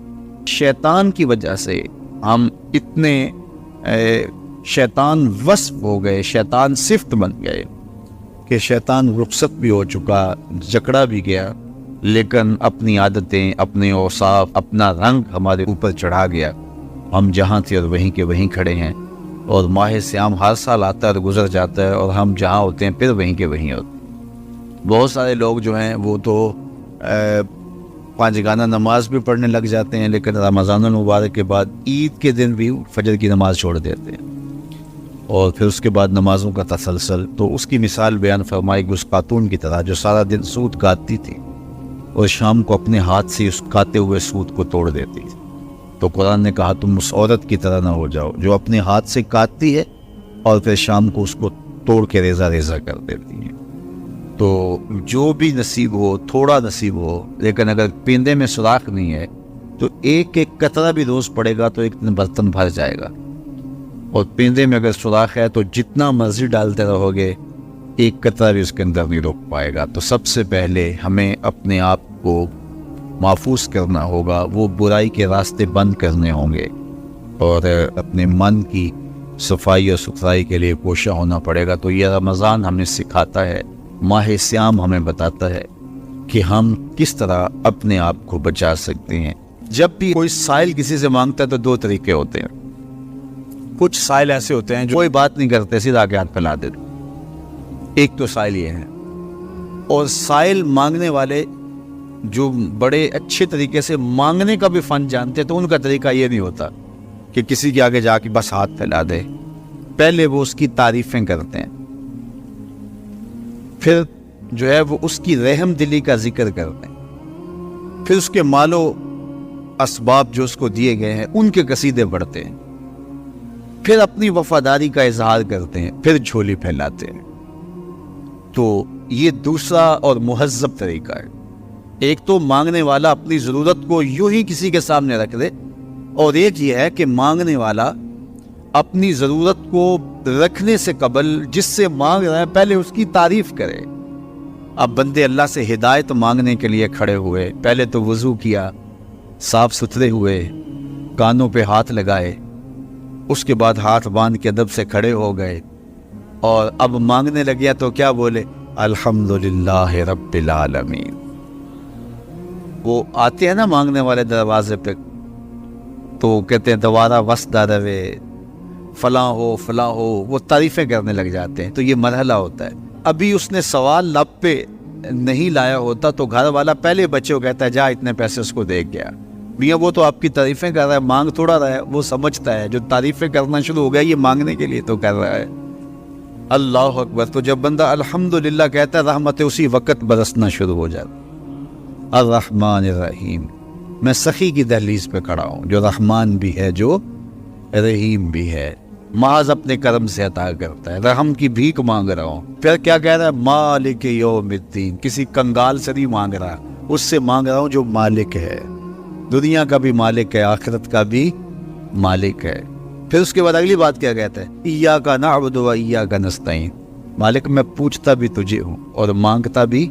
شیطان کی وجہ سے ہم اتنے شیطان وصف ہو گئے، شیطان صفت بن گئے کہ شیطان رخصت بھی ہو چکا، جکڑا بھی گیا، لیکن اپنی عادتیں، اپنے اوصاف، اپنا رنگ ہمارے اوپر چڑھا گیا۔ ہم جہاں تھے اور وہیں کے وہیں کھڑے ہیں، اور ماہ سیام ہر سال آتا ہے اور گزر جاتا ہے، اور ہم جہاں ہوتے ہیں پھر وہیں کے وہیں ہوتے ہیں۔ بہت سارے لوگ جو ہیں وہ تو 5 گانہ نماز بھی پڑھنے لگ جاتے ہیں، لیکن رمضان المبارک کے بعد عید کے دن بھی فجر کی نماز چھوڑ دیتے ہیں، اور پھر اس کے بعد نمازوں کا تسلسل۔ تو اس کی مثال بیان فرمائی اس خاتون کی طرح جو سارا دن سوت کاٹتی تھی اور شام کو اپنے ہاتھ سے اس کاتے ہوئے سوت کو توڑ دیتی تھی۔ تو قرآن نے کہا تم اس عورت کی طرح نہ ہو جاؤ جو اپنے ہاتھ سے کاٹتی ہے اور پھر شام کو اس کو توڑ کے ریزہ ریزہ کر دیتی ہے۔ تو جو بھی نصیب ہو، تھوڑا نصیب ہو، لیکن اگر پیندے میں سوراخ نہیں ہے تو ایک ایک قطرہ بھی روز پڑے گا تو ایک دن برتن بھر جائے گا، اور پیندے میں اگر سوراخ ہے تو جتنا مرضی ڈالتے رہو گے ایک قطرہ بھی اس کے اندر نہیں روک پائے گا۔ تو سب سے پہلے ہمیں اپنے آپ کو محفوظ کرنا ہوگا، وہ برائی کے راستے بند کرنے ہوں گے، اور اپنے من کی صفائی اور ستھرائی کے لیے کوشاں ہونا پڑے گا۔ تو یہ رمضان ہمیں سکھاتا ہے، ماہ سیام ہمیں بتاتا ہے کہ ہم کس طرح اپنے آپ کو بچا سکتے ہیں۔ جب بھی کوئی سائل کسی سے مانگتا ہے تو دو طریقے ہوتے ہیں۔ کچھ سائل ایسے ہوتے ہیں جو کوئی بات نہیں کرتے، سیدھا آگے ہاتھ پھیلا دیتے۔ ایک تو سائل یہ ہے، اور سائل مانگنے والے جو بڑے اچھے طریقے سے مانگنے کا بھی فن جانتے ہیں تو ان کا طریقہ یہ نہیں ہوتا کہ کسی کے آگے جا کے بس ہاتھ پھیلا دے، پہلے وہ اس کی تعریفیں کرتے ہیں، پھر جو ہے وہ اس کی رحم دلی کا ذکر کرتے ہیں، پھر اس کے مال و اسباب جو اس کو دیے گئے ہیں ان کے قصیدے پڑھتے ہیں، پھر اپنی وفاداری کا اظہار کرتے ہیں، پھر جھولی پھیلاتے ہیں۔ تو یہ دوسرا اور مہذب طریقہ ہے۔ ایک تو مانگنے والا اپنی ضرورت کو یوں ہی کسی کے سامنے رکھ دے، اور ایک یہ ہے کہ مانگنے والا اپنی ضرورت کو رکھنے سے قبل جس سے مانگ رہا ہے پہلے اس کی تعریف کرے۔ اب بندے اللہ سے ہدایت مانگنے کے لیے کھڑے ہوئے، پہلے تو وضو کیا، صاف ستھرے ہوئے، کانوں پہ ہاتھ لگائے، اس کے بعد ہاتھ باندھ کے ادب سے کھڑے ہو گئے، اور اب مانگنے لگیا تو کیا بولے؟ الحمدللہ رب العالمین۔ وہ آتے ہیں نا مانگنے والے دروازے پہ تو کہتے ہیں دوبارہ وسدہ روے، فلاں ہو فلاں ہو، وہ تعریفیں کرنے لگ جاتے ہیں۔ تو یہ مرحلہ ہوتا ہے۔ ابھی اس نے سوال لب پہ نہیں لایا ہوتا تو گھر والا پہلے بچے کو کہتا ہے جا اتنے پیسے اس کو دے گیا۔ میاں وہ تو آپ کی تعریفیں کر رہا ہے، مانگ تھوڑا رہا ہے، وہ سمجھتا ہے جو تعریفیں کرنا شروع ہو گیا یہ مانگنے کے لیے تو کر رہا ہے۔ اللہ اکبر۔ تو جب بندہ الحمدللہ کہتا ہے رحمت اسی وقت برسنا شروع ہو جاتا۔ الرحمن الرحیم، میں سخی کی دہلیز پہ کھڑا ہوں جو رحمان بھی ہے جو رحیم بھی ہے، محض اپنے کرم سے عطا کرتا ہے، رحم کی بھیک مانگ رہا ہوں۔ پھر کیا کہہ رہا ہے؟ مالک یوم الدین، کسی کنگال سے نہیں مانگ رہا، اس سے مانگ رہا ہوں جو مالک ہے، دنیا کا بھی مالک ہے، آخرت کا بھی مالک ہے۔ پھر اس کے بعد اگلی بات کیا کہتا ہے؟ ایاک نعبد و ایاک نستعین، مالک میں پوچھتا بھی تجھے ہوں اور مانگتا بھی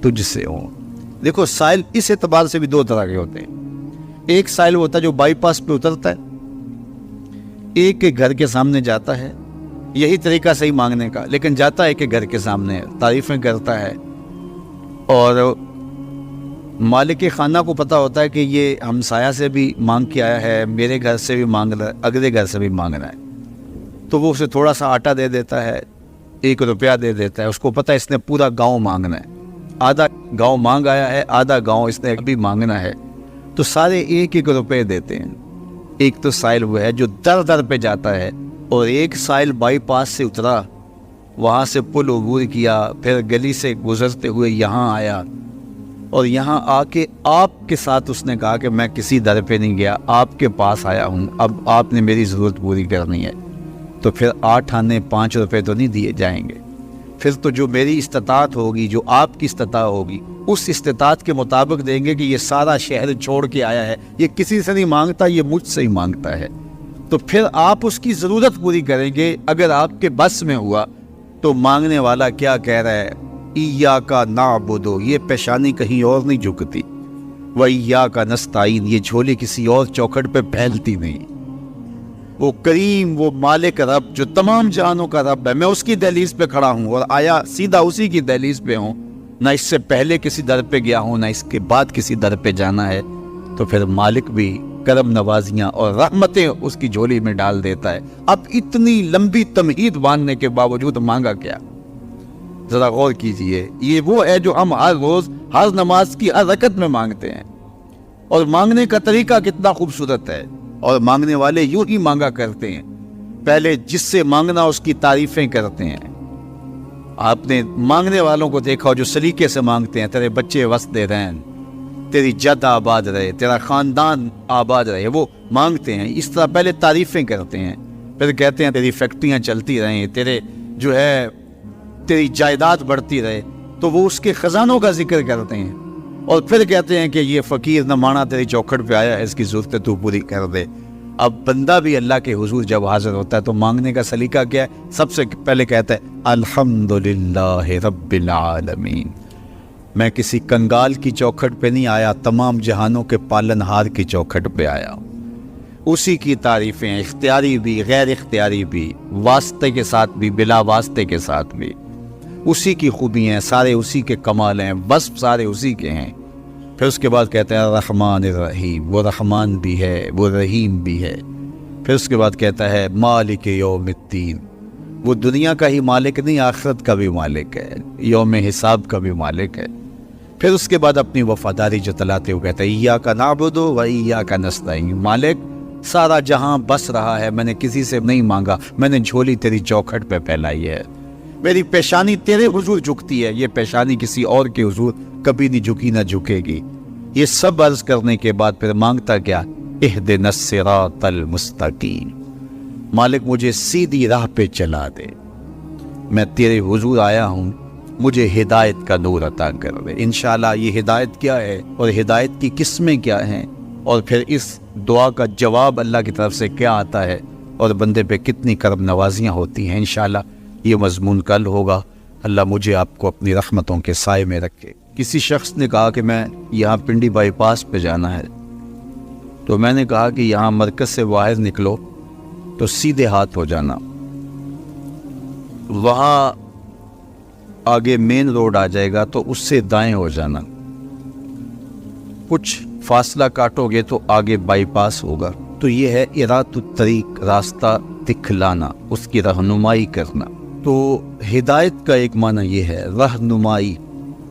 تجھ سے ہوں۔ دیکھو سائل اس اعتبار سے بھی دو طرح کے ہوتے ہیں۔ ایک سائل ہوتا ہے جو بائی پاس پہ اترتا ہے، ایک کے گھر کے سامنے جاتا ہے، یہی طریقہ صحیح مانگنے کا، لیکن جاتا ہے کہ گھر کے سامنے تعریفیں کرتا ہے، اور مالک خانہ کو پتہ ہوتا ہے کہ یہ ہمسایہ سے بھی مانگ کے آیا ہے، میرے گھر سے بھی مانگ رہا ہے، اگلے گھر سے بھی مانگ رہا ہے، تو وہ اسے تھوڑا سا آٹا دے دیتا ہے، 1 روپیہ دے دیتا ہے۔ اس کو پتہ ہے اس نے پورا گاؤں مانگنا ہے، آدھا گاؤں مانگ آیا ہے، آدھا گاؤں اس نے ابھی مانگنا ہے، تو سارے 1 روپے دیتے ہیں۔ ایک تو سائل وہ ہے جو در در پہ جاتا ہے، اور ایک سائل بائی پاس سے اترا، وہاں سے پل عبور کیا، پھر گلی سے گزرتے ہوئے یہاں آیا، اور یہاں آ کے آپ کے ساتھ اس نے کہا کہ میں کسی در پہ نہیں گیا، آپ کے پاس آیا ہوں، اب آپ نے میری ضرورت پوری کرنی ہے، تو پھر 8 آنے 5 روپے تو نہیں دیے جائیں گے، پھر تو جو میری استطاعت ہوگی، جو آپ کی استطاعت ہوگی، اس استطاعت کے مطابق دیں گے کہ یہ سارا شہر چھوڑ کے آیا ہے، یہ کسی سے نہیں مانگتا، یہ مجھ سے ہی مانگتا ہے، تو پھر آپ اس کی ضرورت پوری کریں گے۔ اگر آپ کے بس میں ہوا تو مانگنے والا کیا کہہ رہا ہے؟ ایاک نعبد، یہ پیشانی کہیں اور نہیں جھکتی، و ایاک نستعین، یہ جھولی کسی اور چوکھٹ پہ پھیلتی نہیں۔ وہ کریم، وہ مالک رب جو تمام جہانوں کا رب ہے، میں اس کی دہلیز پہ کھڑا ہوں اور آیا سیدھا اسی کی دہلیز پہ ہوں، نہ اس سے پہلے کسی در پہ گیا ہوں، نہ اس کے بعد کسی در پہ جانا ہے، تو پھر مالک بھی کرم نوازیاں اور رحمتیں اس کی جھولی میں ڈال دیتا ہے۔ اب اتنی لمبی تمہید باندھنے کے باوجود مانگا کیا؟ ذرا غور کیجئے، یہ وہ ہے جو ہم ہر روز ہر نماز کی ہر رکعت میں مانگتے ہیں، اور مانگنے کا طریقہ کتنا خوبصورت ہے، اور مانگنے والے یوں ہی مانگا کرتے ہیں، پہلے جس سے مانگنا اس کی تعریفیں کرتے ہیں۔ آپ نے مانگنے والوں کو دیکھا جو سلیقے سے مانگتے ہیں، تیرے بچے وسدے رہیں، تیری جد آباد رہے، تیرا خاندان آباد رہے، وہ مانگتے ہیں اس طرح، پہلے تعریفیں کرتے ہیں، پھر کہتے ہیں تیری فیکٹریاں چلتی رہیں، تیرے جو ہے تیری جائیداد بڑھتی رہے، تو وہ اس کے خزانوں کا ذکر کرتے ہیں، اور پھر کہتے ہیں کہ یہ فقیر نہ مانا تیری چوکھٹ پہ آیا ہے، اس کی ضرورتیں تو پوری کر دے۔ اب بندہ بھی اللہ کے حضور جب حاضر ہوتا ہے تو مانگنے کا سلیقہ کیا ہے؟ سب سے پہلے کہتا ہے الحمدللہ رب العالمین، میں کسی کنگال کی چوکھٹ پہ نہیں آیا، تمام جہانوں کے پالن ہار کی چوکھٹ پہ آیا ہوں۔ اسی کی تعریفیں اختیاری بھی غیر اختیاری بھی، واسطے کے ساتھ بھی بلا واسطے کے ساتھ بھی، اسی کی خوبیاں ہیں، سارے اسی کے کمال ہیں، وصف سارے اسی کے ہیں۔ پھر اس کے بعد کہتے ہیں رحمان الرحیم، وہ رحمان بھی ہے، وہ رحیم بھی ہے۔ پھر اس کے بعد کہتا ہے مالک یوم الدین، وہ دنیا کا ہی مالک نہیں، آخرت کا بھی مالک ہے، یوم حساب کا بھی مالک ہے۔ پھر اس کے بعد اپنی وفاداری جتلاتے ہوئے کہتا ہے ایاک نعبد و ایاک نستعین، مالک سارا جہاں بس رہا ہے، میں نے کسی سے نہیں مانگا، میں نے جھولی تیری چوکھٹ پہ پھیلائی ہے، میری پیشانی تیرے حضور جھکتی ہے، یہ پیشانی کسی اور کے حضور کبھی نہیں جھکی نہ جھکے گی۔ یہ سب عرض کرنے کے بعد پھر مانگتا کیا؟ اہدنا الصراط المستقیم، مالک مجھے سیدھی راہ پہ چلا دے، میں تیرے حضور آیا ہوں، مجھے ہدایت کا نور عطا کر دے۔ انشاءاللہ یہ ہدایت کیا ہے اور ہدایت کی قسمیں کیا ہیں، اور پھر اس دعا کا جواب اللہ کی طرف سے کیا آتا ہے، اور بندے پہ کتنی کرم نوازیاں ہوتی ہیں، انشاءاللہ یہ مضمون کل ہوگا۔ اللہ مجھے آپ کو اپنی رحمتوں کے سائے میں رکھے۔ کسی شخص نے کہا کہ میں یہاں پنڈی بائی پاس پہ جانا ہے، تو میں نے کہا کہ یہاں مرکز سے باہر نکلو تو سیدھے ہاتھ ہو جانا، وہاں آگے مین روڈ آ جائے گا تو اس سے دائیں ہو جانا، کچھ فاصلہ کاٹو گے تو آگے بائی پاس ہوگا۔ تو یہ ہے ارات الطریق، راستہ دکھلانا، اس کی رہنمائی کرنا۔ تو ہدایت کا ایک معنی یہ ہے رہنمائی،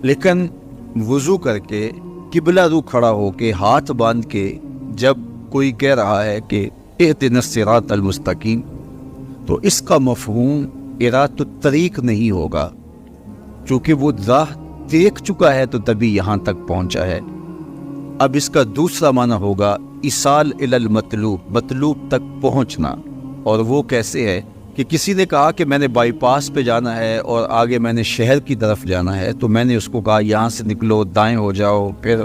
لیکن وضو کر کے قبلہ رو کھڑا ہو کے ہاتھ باندھ کے جب کوئی کہہ رہا ہے کہ اہدنا الصراط المستقیم، تو اس کا مفہوم ارات الطریق نہیں ہوگا، چونکہ وہ راہ دیکھ چکا ہے تو تبھی یہاں تک پہنچا ہے۔ اب اس کا دوسرا معنی ہوگا ایصال الی المطلوب، مطلوب تک پہنچنا۔ اور وہ کیسے ہے کہ کسی نے کہا کہ میں نے بائی پاس پہ جانا ہے اور آگے میں نے شہر کی طرف جانا ہے، تو میں نے اس کو کہا یہاں سے نکلو، دائیں ہو جاؤ، پھر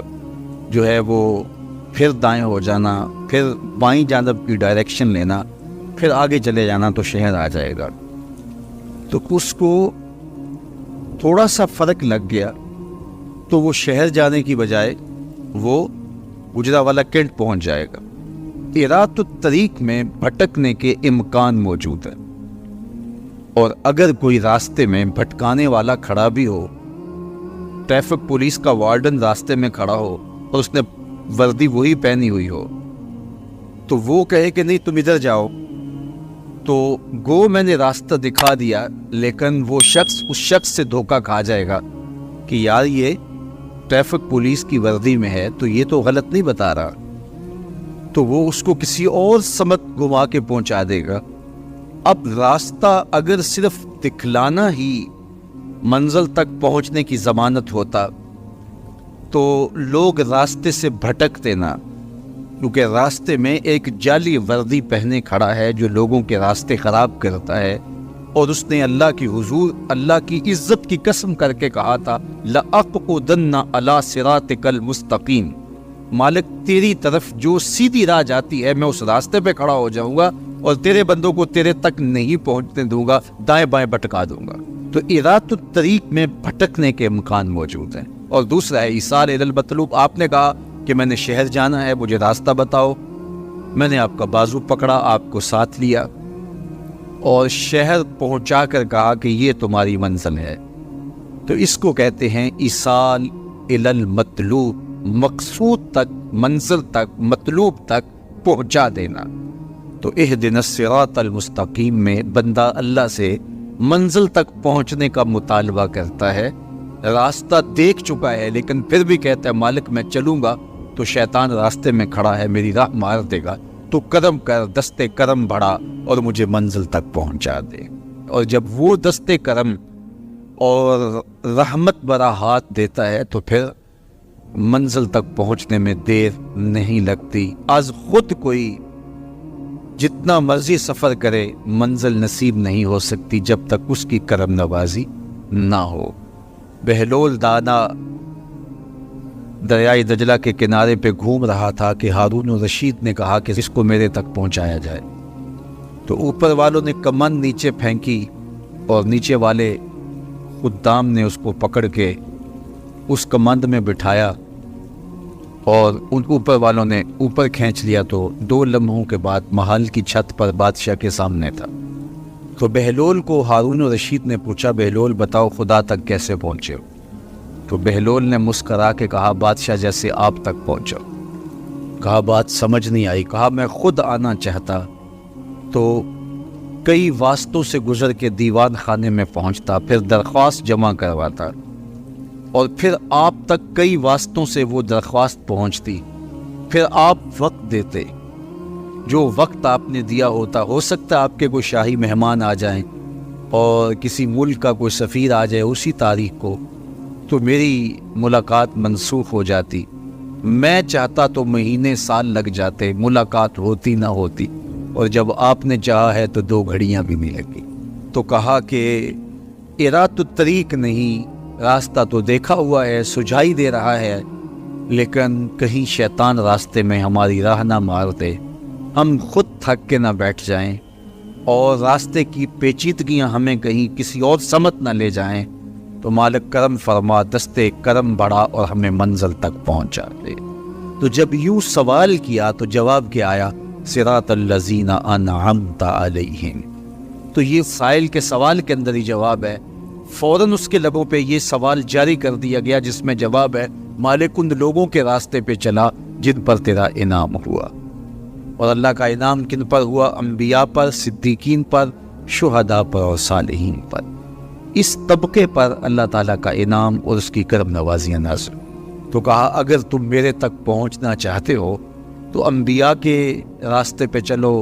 جو ہے وہ پھر دائیں ہو جانا، پھر بائیں جانب کی ڈائریکشن لینا، پھر آگے چلے جانا تو شہر آ جائے گا۔ تو اس کو تھوڑا سا فرق لگ گیا، تو وہ شہر جانے کی بجائے وہ گجرا والا کینٹ پہنچ جائے گا۔ ارات الطریق میں بھٹکنے کے امکان موجود ہے، اور اگر کوئی راستے میں بھٹکانے والا کھڑا بھی ہو، ٹریفک پولیس کا وارڈن راستے میں کھڑا ہو اور اس نے وردی وہی پہنی ہوئی ہو، تو وہ کہے کہ نہیں تم ادھر جاؤ، تو گو میں نے راستہ دکھا دیا، لیکن وہ شخص اس شخص سے دھوکہ کھا جائے گا کہ یار یہ ٹریفک پولیس کی وردی میں ہے تو یہ تو غلط نہیں بتا رہا، تو وہ اس کو کسی اور سمت گھما کے پہنچا دے گا۔ اب راستہ اگر صرف دکھلانا ہی منزل تک پہنچنے کی ضمانت ہوتا تو لوگ راستے سے بھٹکتے نہ، کیونکہ راستے میں ایک جعلی وردی پہنے کھڑا ہے جو لوگوں کے راستے خراب کرتا ہے، اور اس نے اللہ کی حضور، اللہ کی عزت کی قسم کر کے کہا تھا لَأَقْعُدَنَّ عَلَىٰ صِرَاطِكَ الْمُسْتَقِيمِ، مالک تیری طرف جو سیدھی راہ جاتی ہے میں اس راستے پہ کھڑا ہو جاؤں گا اور تیرے بندوں کو تیرے تک نہیں پہنچنے دوں گا، دائیں بائیں بھٹکا دوں گا۔ تو ارات الطریق میں بھٹکنے کے امکان موجود ہیں۔ اور دوسرا ہے ایصال الی المطلوب، آپ نے کہا کہ میں نے شہر جانا ہے، مجھے راستہ بتاؤ، میں نے آپ کا بازو پکڑا، آپ کو ساتھ لیا اور شہر پہنچا کر کہا کہ یہ تمہاری منزل ہے، تو اس کو کہتے ہیں ایصال الی المطلوب، مقصود تک، منزل تک، مطلوب تک پہنچا دینا۔ تو اہدنا الصراط المستقیم میں بندہ اللہ سے منزل تک پہنچنے کا مطالبہ کرتا ہے، راستہ دیکھ چکا ہے لیکن پھر بھی کہتا ہے مالک میں چلوں گا تو شیطان راستے میں کھڑا ہے، میری راہ مار دے گا، تو کرم کر، دستے کرم بڑھا اور مجھے منزل تک پہنچا دے۔ اور جب وہ دستے کرم اور رحمت بھرا ہاتھ دیتا ہے تو پھر منزل تک پہنچنے میں دیر نہیں لگتی۔ از خود کوئی جتنا مرضی سفر کرے منزل نصیب نہیں ہو سکتی جب تک اس کی کرم نوازی نہ ہو۔ بہلول دانا دریائے دجلہ کے کنارے پہ گھوم رہا تھا کہ ہارون الرشید نے کہا کہ اس کو میرے تک پہنچایا جائے، تو اوپر والوں نے کمند نیچے پھینکی اور نیچے والے خدام نے اس کو پکڑ کے اس کمند میں بٹھایا اور ان اوپر والوں نے اوپر کھینچ لیا، تو 2 لمحوں کے بعد محل کی چھت پر بادشاہ کے سامنے تھا۔ تو بہلول کو ہارون الرشید نے پوچھا بہلول بتاؤ خدا تک کیسے پہنچے ہو؟ تو بہلول نے مسکرا کے کہا بادشاہ جیسے آپ تک پہنچا۔ کہا بات سمجھ نہیں آئی۔ کہا میں خود آنا چاہتا تو کئی واسطوں سے گزر کے دیوان خانے میں پہنچتا، پھر درخواست جمع کرواتا، اور پھر آپ تک کئی واسطوں سے وہ درخواست پہنچتی، پھر آپ وقت دیتے۔ جو وقت آپ نے دیا ہوتا، ہو سکتا آپ کے کوئی شاہی مہمان آ جائیں اور کسی ملک کا کوئی سفیر آ جائے اسی تاریخ کو، تو میری ملاقات منسوخ ہو جاتی۔ میں چاہتا تو مہینے سال لگ جاتے، ملاقات ہوتی نہ ہوتی، اور جب آپ نے چاہا ہے تو 2 گھڑیاں بھی نہیں لگی۔ تو کہا کہ ارات الطریق نہیں، راستہ تو دیکھا ہوا ہے، سجھائی دے رہا ہے، لیکن کہیں شیطان راستے میں ہماری راہ نہ مار دے، ہم خود تھک کے نہ بیٹھ جائیں اور راستے کی پیچیدگیاں ہمیں کہیں کسی اور سمت نہ لے جائیں، تو مالک کرم فرما، دستے کرم بڑھا اور ہمیں منزل تک پہنچا دے۔ تو جب یوں سوال کیا تو جواب کیا آیا، صراط الذین انعمت علیہم۔ تو یہ سائل کے سوال کے اندر ہی جواب ہے۔ فوراً اس کے لبوں پہ یہ سوال جاری کر دیا گیا جس میں جواب ہے، مالک ان لوگوں کے راستے پہ چلا جن پر تیرا انعام ہوا۔ اور اللہ کا انعام کن پر ہوا؟ انبیاء پر، صدیقین پر، شہداء پر اور صالحین پر۔ اس طبقے پر اللہ تعالیٰ کا انعام اور اس کی کرم نوازیاں نازل۔ تو کہا اگر تم میرے تک پہنچنا چاہتے ہو تو انبیاء کے راستے پہ چلو،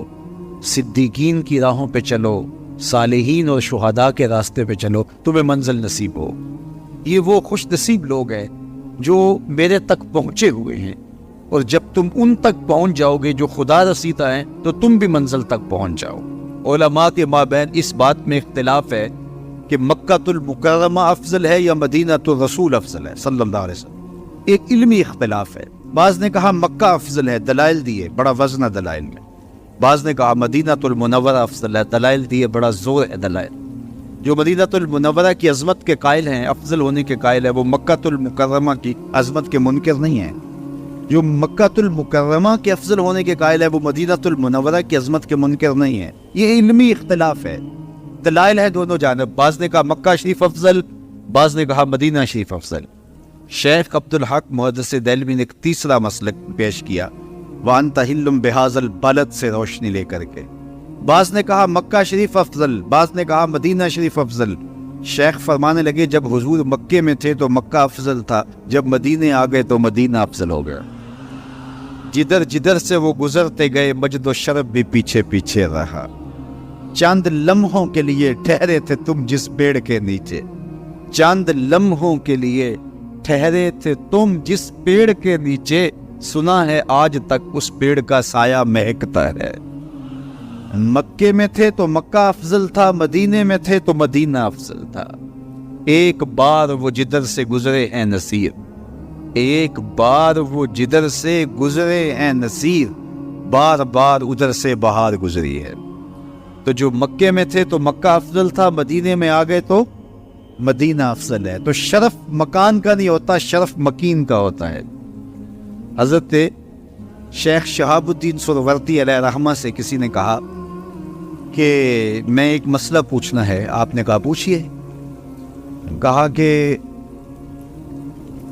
صدیقین کی راہوں پہ چلو، صالحین اور شہداء کے راستے پہ چلو، تمہیں منزل نصیب ہو۔ یہ وہ خوش نصیب لوگ ہیں جو میرے تک پہنچے ہوئے ہیں، اور جب تم ان تک پہنچ جاؤ گے جو خدا رسیدہ ہیں تو تم بھی منزل تک پہنچ جاؤ۔ علماء کے مابین اس بات میں اختلاف ہے کہ مکہ المکرمہ افضل ہے یا مدینہ الرسول افضل ہے صلی اللہ علیہ وسلم۔ ایک علمی اختلاف ہے۔ بعض نے کہا مکہ افضل ہے، دلائل دیے، بڑا وزن ہے دلائل میں۔ بعض نے کہا مدینہ المنورہ افضل ہے، دلائل دیے، بڑا زور ہے دلائل۔ جو مدینہ المنورہ کی عظمت کے قائل ہیں، افضل ہونے کے قائل ہیں، وہ مکہ المکرمہ کی عظمت کے منکر نہیں ہیں۔ جو مکہ المکرمہ کے افضل ہونے کے قائل ہے وہ مدینہ المنورہ کی عظمت کے منکر نہیں ہیں۔ یہ علمی اختلاف ہے، دلائل ہے دونوں جانب۔ بعض نے کہا مکہ شریف افضل، بعض نے کہا مدینہ شریف افضل۔ شیخ عبدالحق محدث دہلوی نے ایک تیسرا مسلک پیش کیا، وَأَنْتَ حِلٌّ بِهَذَا الْبَلَدِ سے روشنی لے کر کے۔ بعض نے کہا مکہ شریف افضل، بعض نے کہا مدینہ شریف افضل۔ شیخ فرمانے لگے جب حضور مکے میں تھے تو مکہ افضل تھا، جب مدینے آ گئے تو مدینہ افضل ہو گیا۔ جدھر جدھر سے وہ گزرتے گئے مجد و شرف بھی پیچھے پیچھے رہا۔ چند لمحوں کے لیے ٹھہرے تھے تم جس پیڑ کے نیچے، چند لمحوں کے لیے ٹھہرے تھے تم جس پیڑ کے نیچے، سنا ہے آج تک اس پیڑ کا سایہ مہکتا ہے۔ مکے میں تھے تو مکہ افضل تھا، مدینے میں تھے تو مدینہ افضل تھا۔ ایک بار وہ جدھر سے گزرے ہیں نصیر، ایک بار وہ جدھر سے گزرے ہیں نصیر، بار بار ادھر سے بہار گزری ہے۔ تو جو مکے میں تھے تو مکہ افضل تھا، مدینے میں آ گئے تو مدینہ افضل ہے۔ تو شرف مکان کا نہیں ہوتا، شرف مکین کا ہوتا ہے۔ حضرت شیخ شہاب الدین سہروردی علیہ رحمہ سے کسی نے کہا کہ میں ایک مسئلہ پوچھنا ہے۔ آپ نے کہا پوچھئے۔ کہا کہ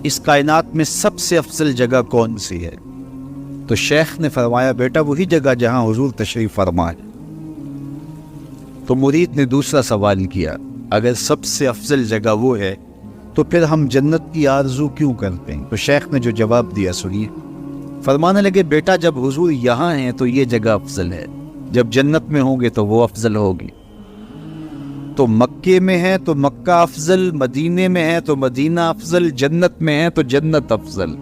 اس کائنات میں سب سے افضل جگہ کون سی ہے؟ تو شیخ نے فرمایا بیٹا وہی جگہ جہاں حضور تشریف فرمائے۔ تو مرید نے دوسرا سوال کیا، اگر سب سے افضل جگہ وہ ہے تو پھر ہم جنت کی آرزو کیوں کرتے ہیں؟ تو شیخ نے جو جواب دیا سنیے۔ فرمانے لگے بیٹا جب حضور یہاں ہیں تو یہ جگہ افضل ہے، جب جنت میں ہوں گے تو وہ افضل ہوگی۔ تو مکے میں ہے تو مکہ افضل، مدینے میں ہے تو مدینہ افضل، جنت میں ہے تو جنت افضل۔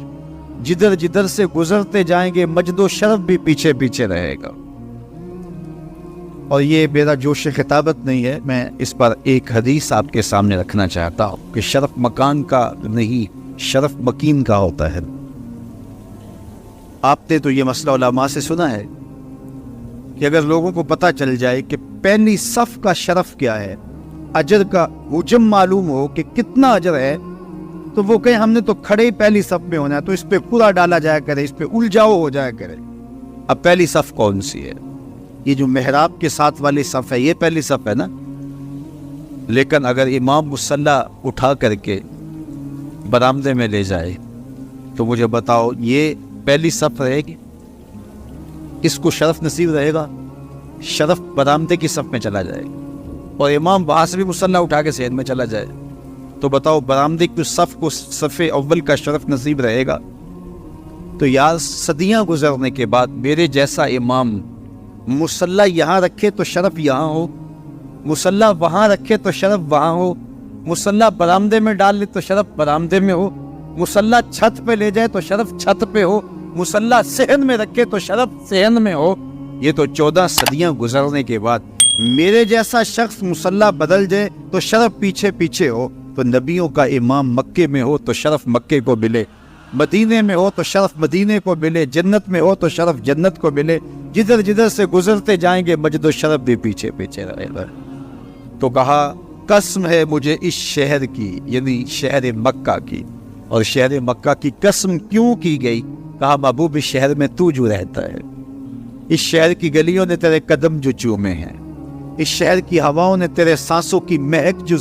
جدھر جدھر سے گزرتے جائیں گے مجد و شرف بھی پیچھے پیچھے رہے گا۔ اور یہ میرا جوش خطابت نہیں ہے، میں اس پر ایک حدیث آپ کے سامنے رکھنا چاہتا ہوں کہ شرف مکان کا نہیں، شرف مکین کا ہوتا ہے۔ آپ نے تو یہ مسئلہ علماء سے سنا ہے کہ اگر لوگوں کو پتہ چل جائے کہ پہلی صف کا شرف کیا ہے، اجر کا حجم معلوم ہو کہ کتنا اجر ہے، تو وہ کہیں ہم نے تو کھڑے ہی پہلی صف میں ہونا ہے، تو اس پہ کوڑا ڈالا جایا کرے، اس پہ الجھاؤ ہو جایا کرے۔ اب پہلی صف کون سی ہے؟ یہ جو محراب کے ساتھ والی صف ہے یہ پہلی صف ہے نا، لیکن اگر امام مصلی اٹھا کر کے برآمدے میں لے جائے تو مجھے بتاؤ یہ پہلی صف رہے گی؟ اس کو شرف نصیب رہے گا؟ شرف برآمدے کی صف میں چلا جائے اور امام وہاں سے بھی مصلی اٹھا کے صحن میں چلا جائے تو بتاؤ برآمدے کی صف کو صف اول کا شرف نصیب رہے گا؟ تو یار صدیاں گزرنے کے بعد میرے جیسا امام مصلی یہاں رکھے تو شرف یہاں ہو، مصلی وہاں رکھے تو شرف وہاں ہو، مصلی برآمدے میں ڈال لے تو شرف برآمدے میں ہو، مصلی چھت پہ لے جائے تو شرف چھت پہ ہو، مصلی صحن میں رکھے تو شرف صحن میں ہو۔ یہ تو 14 صدیاں گزرنے کے بعد میرے جیسا شخص مصلی بدل جائے تو شرف پیچھے پیچھے ہو۔ تو نبیوں کا امام مکے میں ہو تو شرف مکے کو ملے، مدینے میں ہو تو شرف مدینے کو ملے، جنت میں ہو تو شرف جنت کو ملے، جدھر جدھر سے گزرتے جائیں گے مجد و شرف بھی پیچھے پیچھے رہے گا۔ تو کہا قسم ہے مجھے اس شہر کی، یعنی شہر مکہ کی، اور شہر مکہ کی قسم کیوں کی گئی؟ کہا محبوب اس شہر میں تو جو رہتا ہے، اس شہر کی گلیوں نے تیرے قدم جو چومے ہیں، اس شہر کی ہواؤں نے تیرے سانسوں کی مہک جو